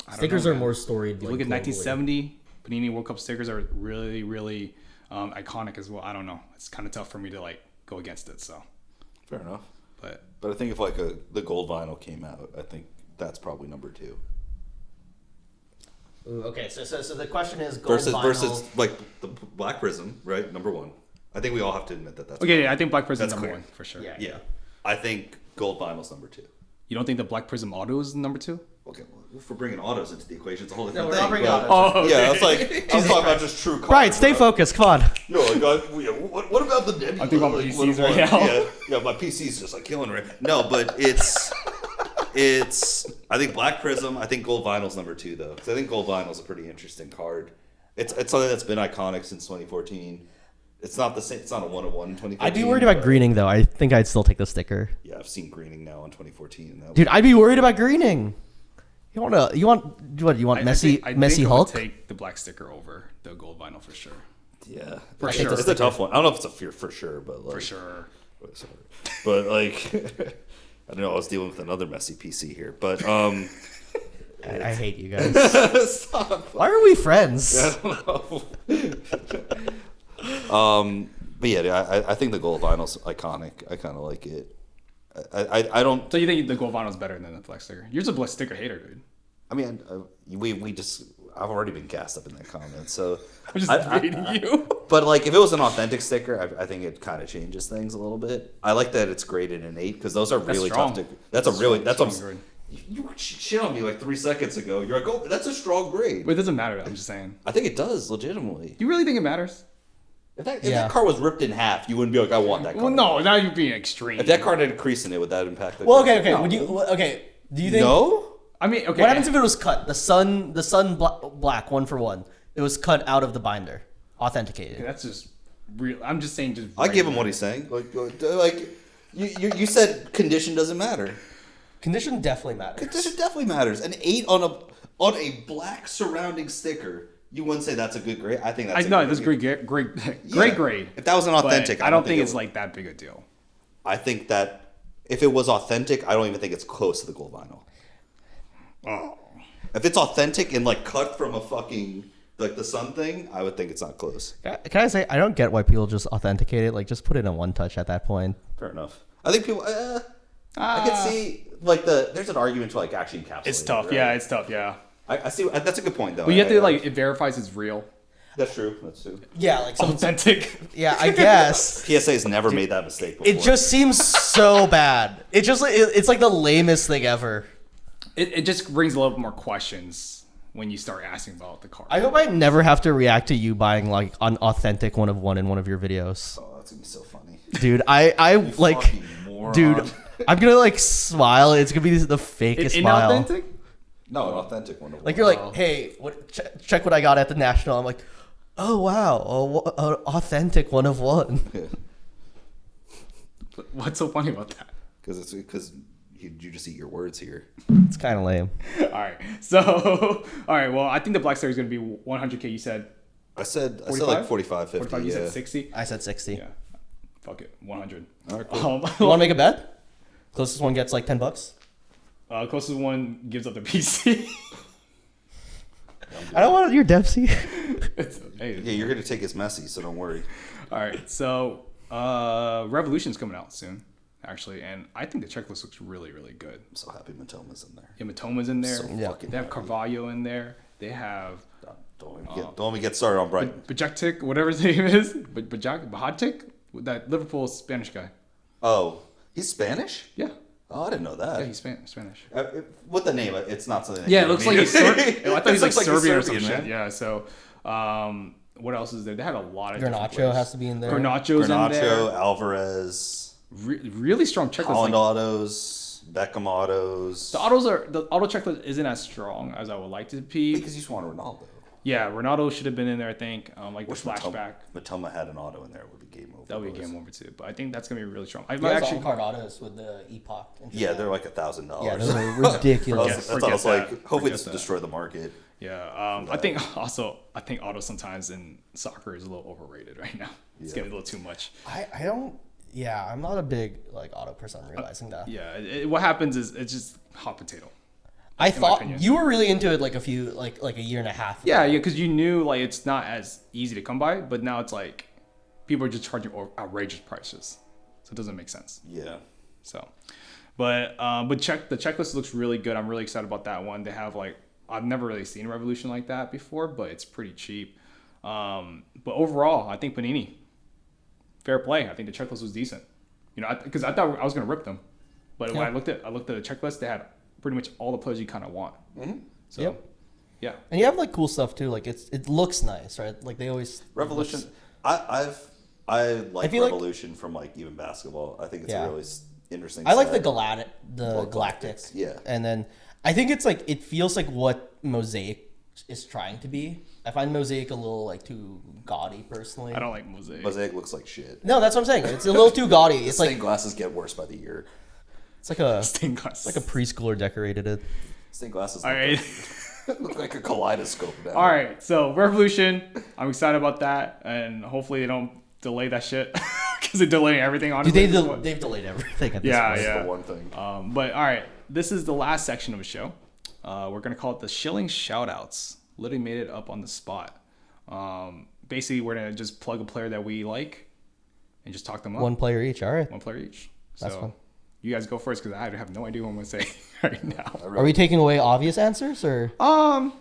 I don't Stickers know, are man. more storied. You like, look at globally. 1970 Panini World Cup stickers are really, really iconic as well. I don't know. It's kind of tough for me to like go against it. So, Fair enough. but But I think if like the gold vinyl came out, I think that's probably number 2. Ooh, okay, so the question is gold Versus like the Black Prism, right? Number 1. I think we all have to admit that that's okay, yeah, I think Black Prism is That's number clear. 1 for sure. Yeah. Yeah. I think gold vinyl's number 2. You don't think the Black Prism Auto is number 2? Okay, well, if we're bringing autos into the equation, it's a whole No, different we're thing. not bringing but- autos. Oh, Yeah, it's like I was talking about just true cards. Right, stay focused. Come on. Yo, like, what about the Nebula? I'm thinking about Like, PCs what- right now. Yeah, my PC's just like killing it. No, but it's. I think Black Prism. I think Gold Vinyl's number 2 though, because I think Gold Vinyl's a pretty interesting card. It's something that's been iconic since 2014. It's not the same. It's not a 1-of-1 in 2014. I'd be worried about greening though. I think I'd still take the sticker. Yeah, I've seen greening now in 2014. And that Dude, I'd be worried about greening. You want Messi I Messi think Hulk? I would take the black sticker over the gold vinyl for sure. Yeah, For it's sure. a tough one. I don't know if it's a fear for sure, but like, For sure. But like, I don't know. I was dealing with another messy PC here, but I hate you guys. Stop. Why are we friends? I don't know. But yeah, I think the gold vinyl's iconic. I kind of like it. I don't. So you think the gold vinyl is better than the black sticker? You're just a black sticker hater, dude. I mean, we just. I've already been gassed up in that comment, so I'm just hating you. But like, if it was an authentic sticker, I think it kind of changes things a little bit. I like that it's graded an 8 because those are really strong. tough to. That's a really that's strong what grade. you shit on me like 3 seconds ago. You're like, oh, that's a strong grade. But it doesn't matter. I'm just saying. I think it does legitimately. You really think it matters? If that car was ripped in half, you wouldn't be like, I want that car. Well, no. Now you're being extreme. If that car had a crease in it, would that impact the Well, car? okay. No. Would you? Okay. Do you think? No. I mean, okay. What happens if it was cut? The sun black 1-for-1. It was cut out of the binder, authenticated. That's just real. I'm just saying. Just. I give him what he's saying. Like you said, condition doesn't matter. Condition definitely matters. Condition definitely matters. An 8 on a black surrounding sticker. You wouldn't say that's a good grade. I think that's. That's great grade. If that was an authentic, I don't think it's like that big a deal. I think that if it was authentic, I don't even think it's close to the gold vinyl. Oh. If it's authentic and like cut from a fucking like the sun thing, I would think it's not close. Can I say I don't get why people just authenticate it? Like, just put it in one touch at that point. Fair enough. I think people. I can see like there's an argument to like actually encapsulate. It's tough. Right? Yeah, it's tough. Yeah. I see. That's a good point though. But you have to like it verifies it's real, That's true. That's true. Yeah, like authentic. Yeah, I guess. PSA's never made that mistake before. It just seems so bad. It's like the lamest thing ever. It just brings a little bit more questions when you start asking about the car. I hope I never have to react to you buying like an authentic one of one in one of your videos. Oh, that's gonna be so funny. Dude, I like, fucking moron. dude, I'm gonna like smile. It's gonna be the fakest smile. Inauthentic? No, an authentic one. Like you're like, hey, check what I got at the National. I'm like, oh wow, an authentic one of one. What's so funny about that? Because you just eat your words here. It's kind of lame. All right. So, all right. Well, I think the black sticker is going to be 100K. You said I said 45? like 45, 50. 45. You yeah. said 60. I said 60. Yeah. Fuck it. 100. All right, cool. You want to make a bet? Closest one gets like $10. Closest one gives up the PC. I don't want your Dempsey. Hey. Yeah, you're gonna take his Messi, so don't worry. All right. So, Revolution's coming out soon, actually, and I think the checklist looks really, really good. I'm so happy Matoma's in there. Yeah, Matoma's in there. So fucking They have happy. Carvalho in there. They have Don't let me get started on Brighton. Bajactic, whatever his name is. Bahatic, that Liverpool Spanish guy. Oh, he's Spanish? Yeah. Oh, I didn't know that. Yeah, he's Spanish. With the name, it's not something. That Yeah, you it looks mean. like he's I thought he's like Looks like he's Serbian or some Serbian, shit. man. Yeah, so what else is there? They had a lot of different Garnacho players. has to be in there. Garnacho's in Garnacho, there. Alvarez, Really strong checklist. Holland Like, autos, Beckham autos. the auto checklist isn't as strong as I would like to be. Because you just want Ronaldo. Yeah, Ronaldo should have been in there. I think like the Wish flashback. Matoma had an auto in there, it would be game over. That would be a game over too. But I think that's gonna be really strong. I He might has actually. all card autos with the Epoch. Yeah, they're like $1,000. Yeah, those are ridiculous. That's what I was like. Hopefully, Forget this will that. destroy the market. Yeah, I think auto sometimes in soccer is a little overrated right now. It's getting a little too much. I don't. Yeah, I'm not a big like auto person. Realizing that. Yeah, what happens is it's just hot potato. I my thought opinion. you were really into it like a few like a year and a half ago. Yeah, because you knew like it's not as easy to come by, but now it's like people are just charging outrageous prices, so it doesn't make sense. Yeah. So, but the checklist looks really good. I'm really excited about that one. They have like I've never really seen a Revolution like that before, but it's pretty cheap. But overall, I think Panini, fair play. I think the checklist was decent. You know, because I thought I was gonna rip them, but when I looked at the checklist, they had pretty much all the players you kind of want. Mm-hmm. So, Yep. Yeah. And you have like cool stuff too. Like it looks nice, right? Like they always Revolution. I like feel like- Revolution from like even basketball. I think it's Yeah. a really interesting. I like set. the Galactics. Yeah. And then I think it's like it feels like what Mosaic is trying to be. I find Mosaic a little like too gaudy personally. I don't like Mosaic. Mosaic looks like shit. No, that's what I'm saying. It's a little too gaudy. It's Stained like glasses get worse by the year. it's like a Stained glass. preschooler decorated it. Stained glasses All right. look like a kaleidoscope now. All right. So Revolution, I'm excited about that, and hopefully they don't delay that shit because they're delaying everything. Honestly, They've delayed everything at this point. That's the one thing. But all right, this is the last section of the show. We're gonna call it the shilling shoutouts. Literally made it up on the spot. Basically, we're gonna just plug a player that we like and just talk them up. One player each. All right. One player each. That's So fun. you guys go first because I have no idea what I'm gonna say right now. Are we taking away obvious answers or? Well,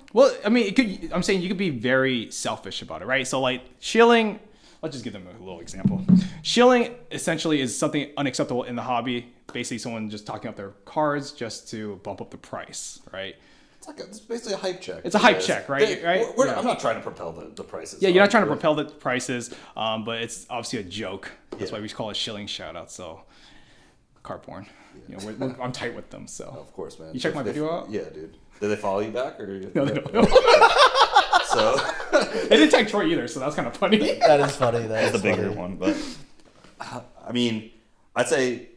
I mean, I'm saying you could be very selfish about it, right? So like shilling. Let's just give them a little example. Shilling essentially is something unacceptable in the hobby. Basically, someone just talking up their cards just to bump up the price, right? It's basically a hype check. It's a hype check, right? Yeah. I'm not trying to propel the prices. Yeah, you're not trying to propel the prices, but it's obviously a joke. That's why we call it shilling shout out. So, card porn. You know, I'm tight with them. So, Of course, man. You check my video out? Yeah, dude. Did they follow you back or? No, they don't. So They didn't tag Troy either, so that's kind of funny. That is funny. That the is bigger funny. one, but I mean, I'd say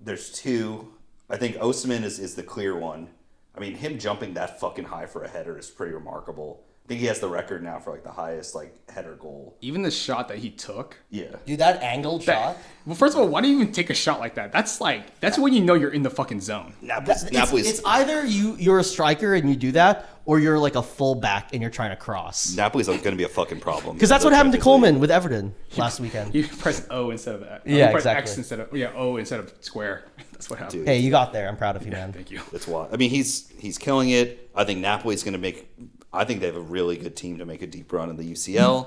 there's two. I think Osimhen is the clear one. I mean, him jumping that fucking high for a header is pretty remarkable. I think he has the record now for like the highest like header goal. Even the shot that he took. Yeah. Dude, that angled shot. Well, first of all, why do you even take a shot like that? That's when you know you're in the fucking zone. It's either you're a striker and you do that, or you're like a full back and you're trying to cross. Napoli's going to be a fucking problem. Because that's what happened to Coleman with Everton last weekend. You press O instead of X. Yeah, you press exactly. X instead of O instead of square. That's what happened. Dude. Hey, you got there. I'm proud of you, man. Thank you. That's why. I mean, he's killing it. I think Napoli's going to make. I think they have a really good team to make a deep run in the UCL.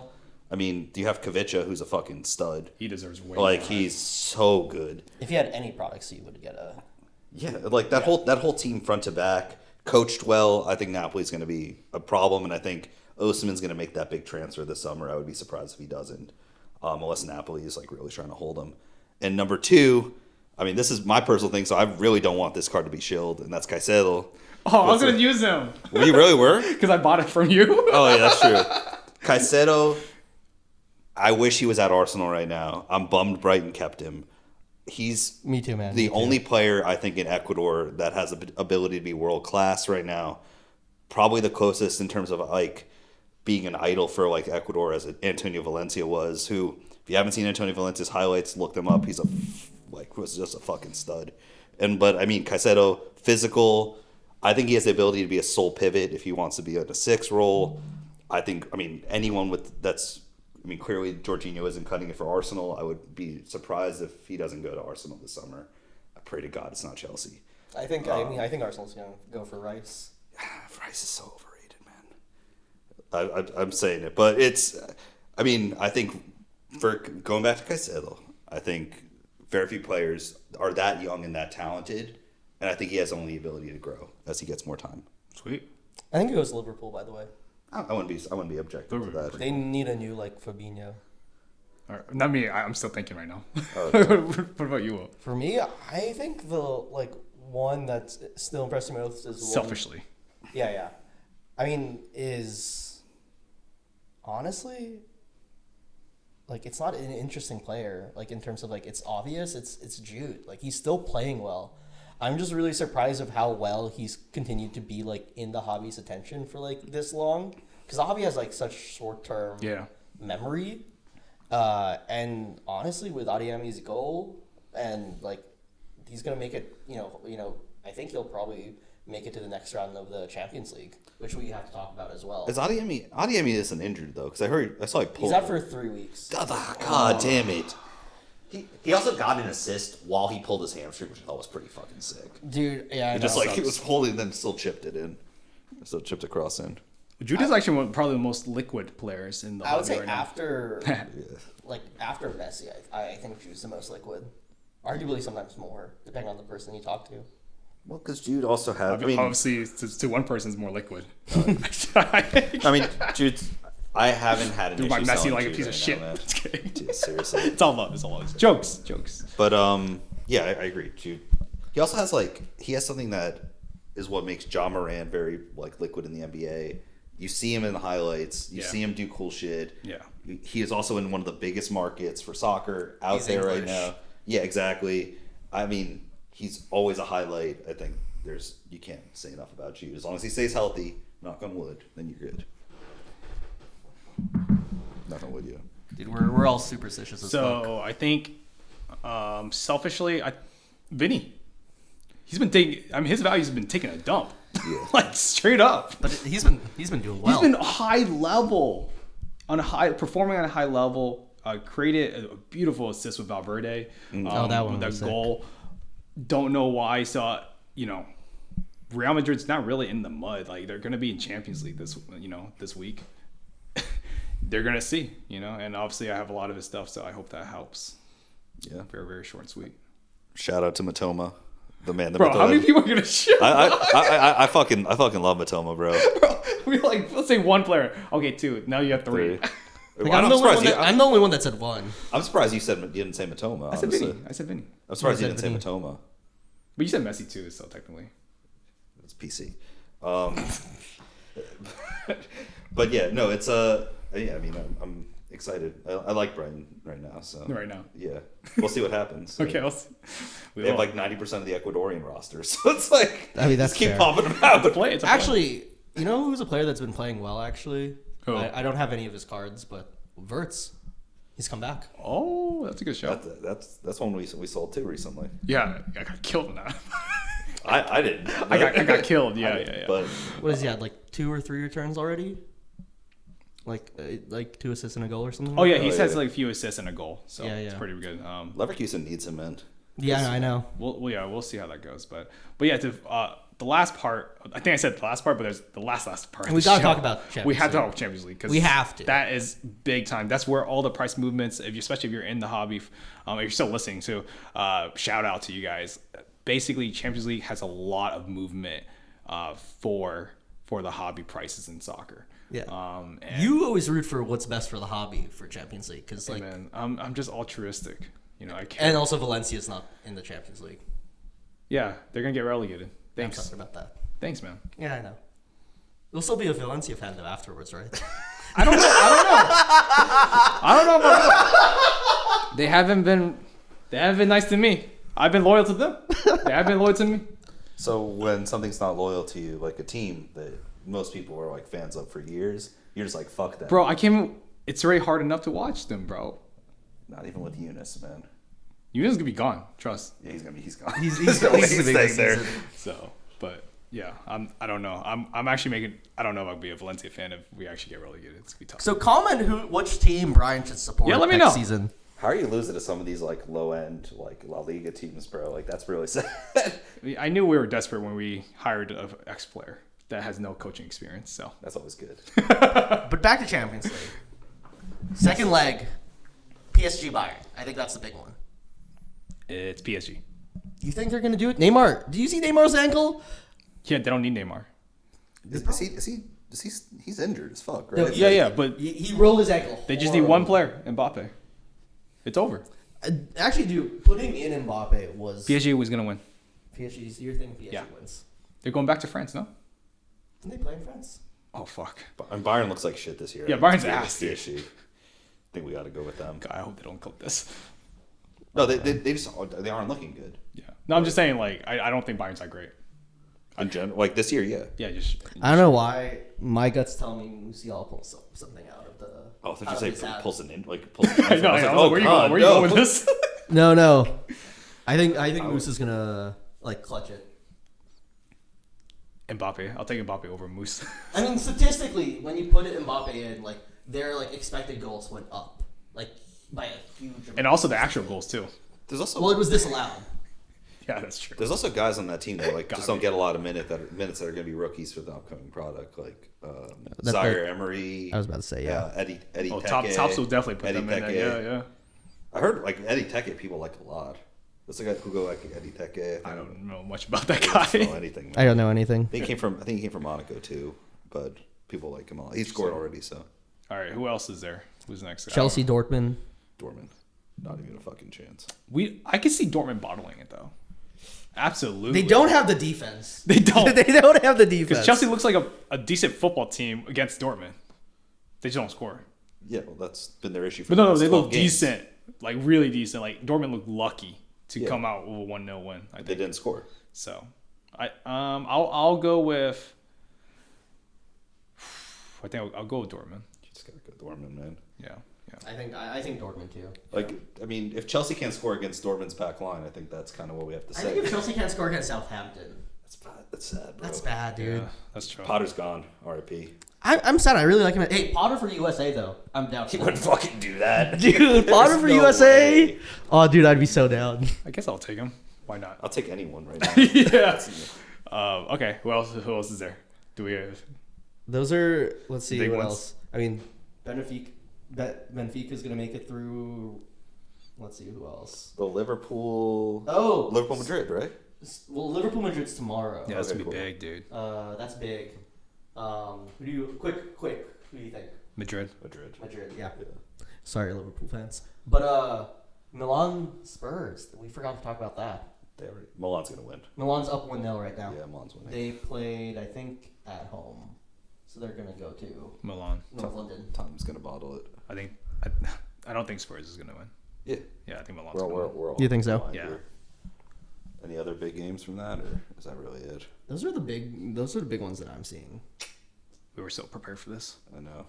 I mean, do you have Kavicha, who's a fucking stud? He deserves way Like more. he's so good. If you had any products, you would get a. Yeah, like that whole team front to back, coached well. I think Napoli's going to be a problem, and I think Osimhen's going to make that big transfer this summer. I would be surprised if he doesn't, unless Napoli is like really trying to hold him. And number two, I mean, this is my personal thing, so I really don't want this card to be shilled, and that's Caicedo. Oh, I was going to use him. Well, you really were? Because I bought it from you. Oh, yeah, that's true. Caicedo, I wish he was at Arsenal right now. I'm bummed Brighton kept him. He's Me too, man. the Me too. only player, I think, in Ecuador that has the ability to be world-class right now. Probably the closest in terms of, like, being an idol for, like, Ecuador as Antonio Valencia was, who, if you haven't seen Antonio Valencia's highlights, look them up. He's was just a fucking stud. But, I mean, Caicedo, physical. I think he has the ability to be a sole pivot if he wants to be in a 6 role. I mean, anyone clearly Jorginho isn't cutting it for Arsenal. I would be surprised if he doesn't go to Arsenal this summer. I pray to God it's not Chelsea. I think Arsenal's gonna go for Rice. Rice is so overrated, man. I'm saying it, but it's. I mean, I think for going back to Caicedo, I think very few players are that young and that talented, and I think he has only the ability to grow as he gets more time. Sweet. I think it goes Liverpool, by the way. I wouldn't be objective to that. They need a new Fabinho. All right. Not me. I'm still thinking right now. Okay. What about you, Will? For me, I think the one that's still impressing me most is Selfishly. Yeah. I mean, is honestly it's not an interesting player. In terms of it's obvious. It's Jude. He's still playing well. I'm just really surprised of how well he's continued to be in the hobby's attention for this long, because the hobby has such short-term memory, and honestly with Adeyemi's goal and he's gonna make it, I think he'll probably make it to the next round of the Champions League, which we have to talk about as well. Is Adeyemi isn't injured though? Because I saw he pulled. He's out for 3 weeks. God damn it. He also got an assist while he pulled his hamstring, which I thought was pretty fucking sick. Dude, yeah, I Just know. he was holding, then still chipped it in, still chipped across in. Jude is actually probably the most liquid players in the I would hobby say right now. after Messi, I think Jude's the most liquid. Arguably sometimes more, depending on the person you talk to. Well, because Jude also had. Obviously, to one person's more liquid. Jude. I haven't had an Dude, issue my Messi selling like a Jude piece of right shit. now, man. Just kidding. Dude, seriously. It's all love. It's all love. Jokes. But yeah, I agree. Jude. He also has he has something that is what makes John Moran very liquid in the NBA. You see him in the highlights. You see him do cool shit. Yeah. He is also in one of the biggest markets for soccer out He's there English. right now. Yeah, exactly. I mean, he's always a highlight. I think you can't say enough about Jude. As long as he stays healthy, knock on wood, then you're good. Knock on wood, yeah. Dude, we're all superstitious as fuck. So I think, selfishly, Vinny, he's been taking. I mean, his value's been taking a dump, like straight up. But he's been doing well. He's been high level, performing on a high level. Created a beautiful assist with Valverde. That one with was that goal. Don't know why. So Real Madrid's not really in the mud. Like they're gonna be in Champions League this week. They're gonna see, and obviously I have a lot of his stuff, so I hope that helps. Yeah, very, very short and sweet. Shout out to Matoma, the man. Bro, how many people are gonna shit? I fucking love Matoma, bro. Bro, we're like, let's say one player. Okay, two. Now you have three. Like, I'm the only one that said one. I'm surprised you didn't say Matoma. I said Vinny. I'm surprised you didn't say Matoma. But you said Messi too, so technically. It's PC. But yeah, no, it's yeah. I mean, I'm excited. I like Brighton right now. So right now, yeah, we'll see what happens. Okay, we'll see. They have like 90% of the Ecuadorian roster, so it's like I mean, that's just keep fair. popping them out. It's a Actually, you know who's a player that's been playing well? Actually, who? I don't have any of his cards, but Wirtz, he's come back. Oh, that's a good show. That's one we sold too recently. Yeah, I got killed in that. I didn't. I got killed. Yeah. But what has he had? Like 2 or 3 returns already? Like 2 assists and a goal or something? Oh yeah, he has like a few assists and a goal, so it's pretty good. Leverkusen needs him, man. Yeah, I know. We'll see how that goes, but yeah, the last part. I think I said the last part, but there's the last part. And we gotta talk about Champions We have to League. talk about Champions League because We have to. That is big time. That's where all the price movements, especially if you're in the hobby, if you're still listening to, shout out to you guys. Basically, Champions League has a lot of movement for the hobby prices in soccer. Yeah. You always root for what's best for the hobby for Champions League because man, I'm just altruistic. I care. And also Valencia's not in the Champions League. Yeah, they're gonna get relegated. Thanks. I'm sorry about that. Thanks, man. Yeah, I know. You'll still be a Valencia fan though afterwards, right? I don't know. I don't know about that. They haven't been nice to me. I've been loyal to them. They have been loyal to me. So when something's not loyal to you, like a team that most people are like fans of for years, you're just like, fuck that. Bro, it's already hard enough to watch them, bro. Not even with Eunice, man. Eunice is gonna be gone. Trust. Yeah, he's gone. He's staying there. So, but yeah, I don't know. I'm actually I don't know if I'll be a Valencia fan if we actually get relegated. It's gonna be tough. So comment which team Brian should support let me next know. season. How are you losing to some of these like low end like La Liga teams, bro? Like that's really sad. I knew we were desperate when we hired an ex-player that has no coaching experience. So That's always good. But back to Champions League. Second leg, PSG Bayern. I think that's the big one. it's PSG. You think they're gonna do it? Neymar. Do you see Neymar's ankle? Yeah, they don't need Neymar. He's injured as fuck, right? Yeah, but He rolled his ankle. they just need one player, Mbappe. It's over. Actually, dude, putting in Mbappe was PSG was gonna win. PSG's. You're thinking PSG Yeah. wins? They're going back to France, no? Didn't they play in France? Oh fuck. And Bayern looks like shit this year. Yeah, Bayern's ass, dude. PSG. I think we got to go with them. God, I hope they don't clip this. No, they aren't looking good. Yeah. No, I'm just saying, like, I don't think Bayern's that great. In general, like this year, yeah. Yeah, just. I don't know why. My gut's telling me Musiala pulls something out of the. Oh, I thought you out say of his ab. pulls an in, like pulls. An I know. was like, I was like, where you going? Where you going with this? No. I think Moose is gonna like clutch it. Mbappe. I'll take Mbappe over Moose. I mean, statistically, when you put it Mbappe in, like their like expected goals went up, like by a huge amount. And also the actual goals too. There's also Well, it was disallowed. Yeah, that's true. There's also guys on that team that like Got just me. don't get a lot of minutes that are going to be rookies for the upcoming product, like That- Zaire Emery. I was about to say, yeah. Eddie. Oh, Teke, Tops will definitely put Eddie them in Teke. there. Yeah. I heard like Eddie Teke people like a lot. That's the guy who go like Eddie Teke. I don't know much about that I don't know guy. anything. I don't know anything. I think he came from Monaco too, but people like him all. He scored already, so All right, who else is there? Who's next? Chelsea, Dortmund. Dortmund, not even a fucking chance. I can see Dortmund bottling it though. Absolutely. They don't have the defense. They don't. They don't have the defense. Because Chelsea looks like a decent football team against Dortmund. They just don't score. Yeah, well, that's been their issue. For But no, the they last look 12 games. decent, like really decent. Like Dortmund looked lucky to Yeah. come out with a 1-0 win. I They think didn't score. so. I'll go with. I think I'll go with Dortmund. You just gotta go Dortmund, man. Yeah. I think Dortmund too. Like, I mean, if Chelsea can't score against Dortmund's back line, I think that's kind of what we have to I say. think if Chelsea can't score against Southampton, That's bad. That's sad, bro. that's bad, dude. Yeah, that's true. Potter's gone. R.I.P. I'm sad. I really like him. Hey, Potter for the USA though. I'm down. He wouldn't fucking do that. Dude, Potter for no USA. way. Oh, dude, I'd be so down. I guess I'll take him. Why not? I'll take anyone right now. Yeah. Okay. Who else is there? Do we have? Those are. Let's see Big what ones. else. I mean, Benfica's gonna make it through. Let's see who else. The Liverpool. Oh, Liverpool Madrid, right? Well, Liverpool Madrid's tomorrow. Yeah, that's Okay, gonna be cool. big, dude. That's big. Who do you quick? Who do you think? Madrid. Madrid. Madrid. Yeah. Yeah. Sorry, Liverpool fans. But Milan Spurs. We forgot to talk about that. Milan's gonna win. Milan's up 1-0 right now. Yeah, Milan's winning. They played, I think, at home, so they're gonna go to Milan. North London. Tom's gonna bottle it. I don't think Spurs is gonna win. Yeah. Yeah, I think Milan's We're gonna win. all You think so? aligned Yeah. here. Any other big games from that, or is that really it? Those are the big ones that I'm seeing. We were so prepared for this. I know.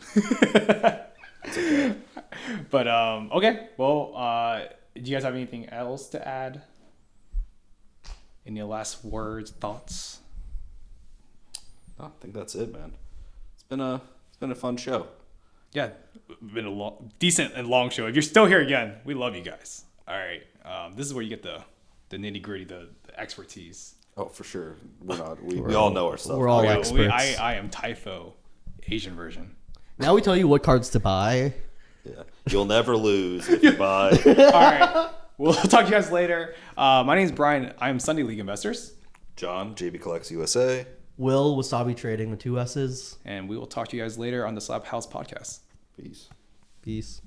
But okay. Well, do you guys have anything else to add? Any last words, thoughts? I think that's it, man. It's been a fun show. Yeah, been a decent and long show. If you're still here again, we love you guys. All right, this is where you get the nitty gritty, the expertise. Oh, for sure. We're not. We all know our stuff. We're all Yeah, experts. I am Typho, Asian version. Now we tell you what cards to buy. Yeah. You'll never lose if you buy. All right, we'll talk to you guys later. My name is Brian. I am Sunday League Investors, John, JB Collects USA. Will Wasabi Trading with 2 S's. and we will talk to you guys later on the Slabhouse podcast. Peace. Peace.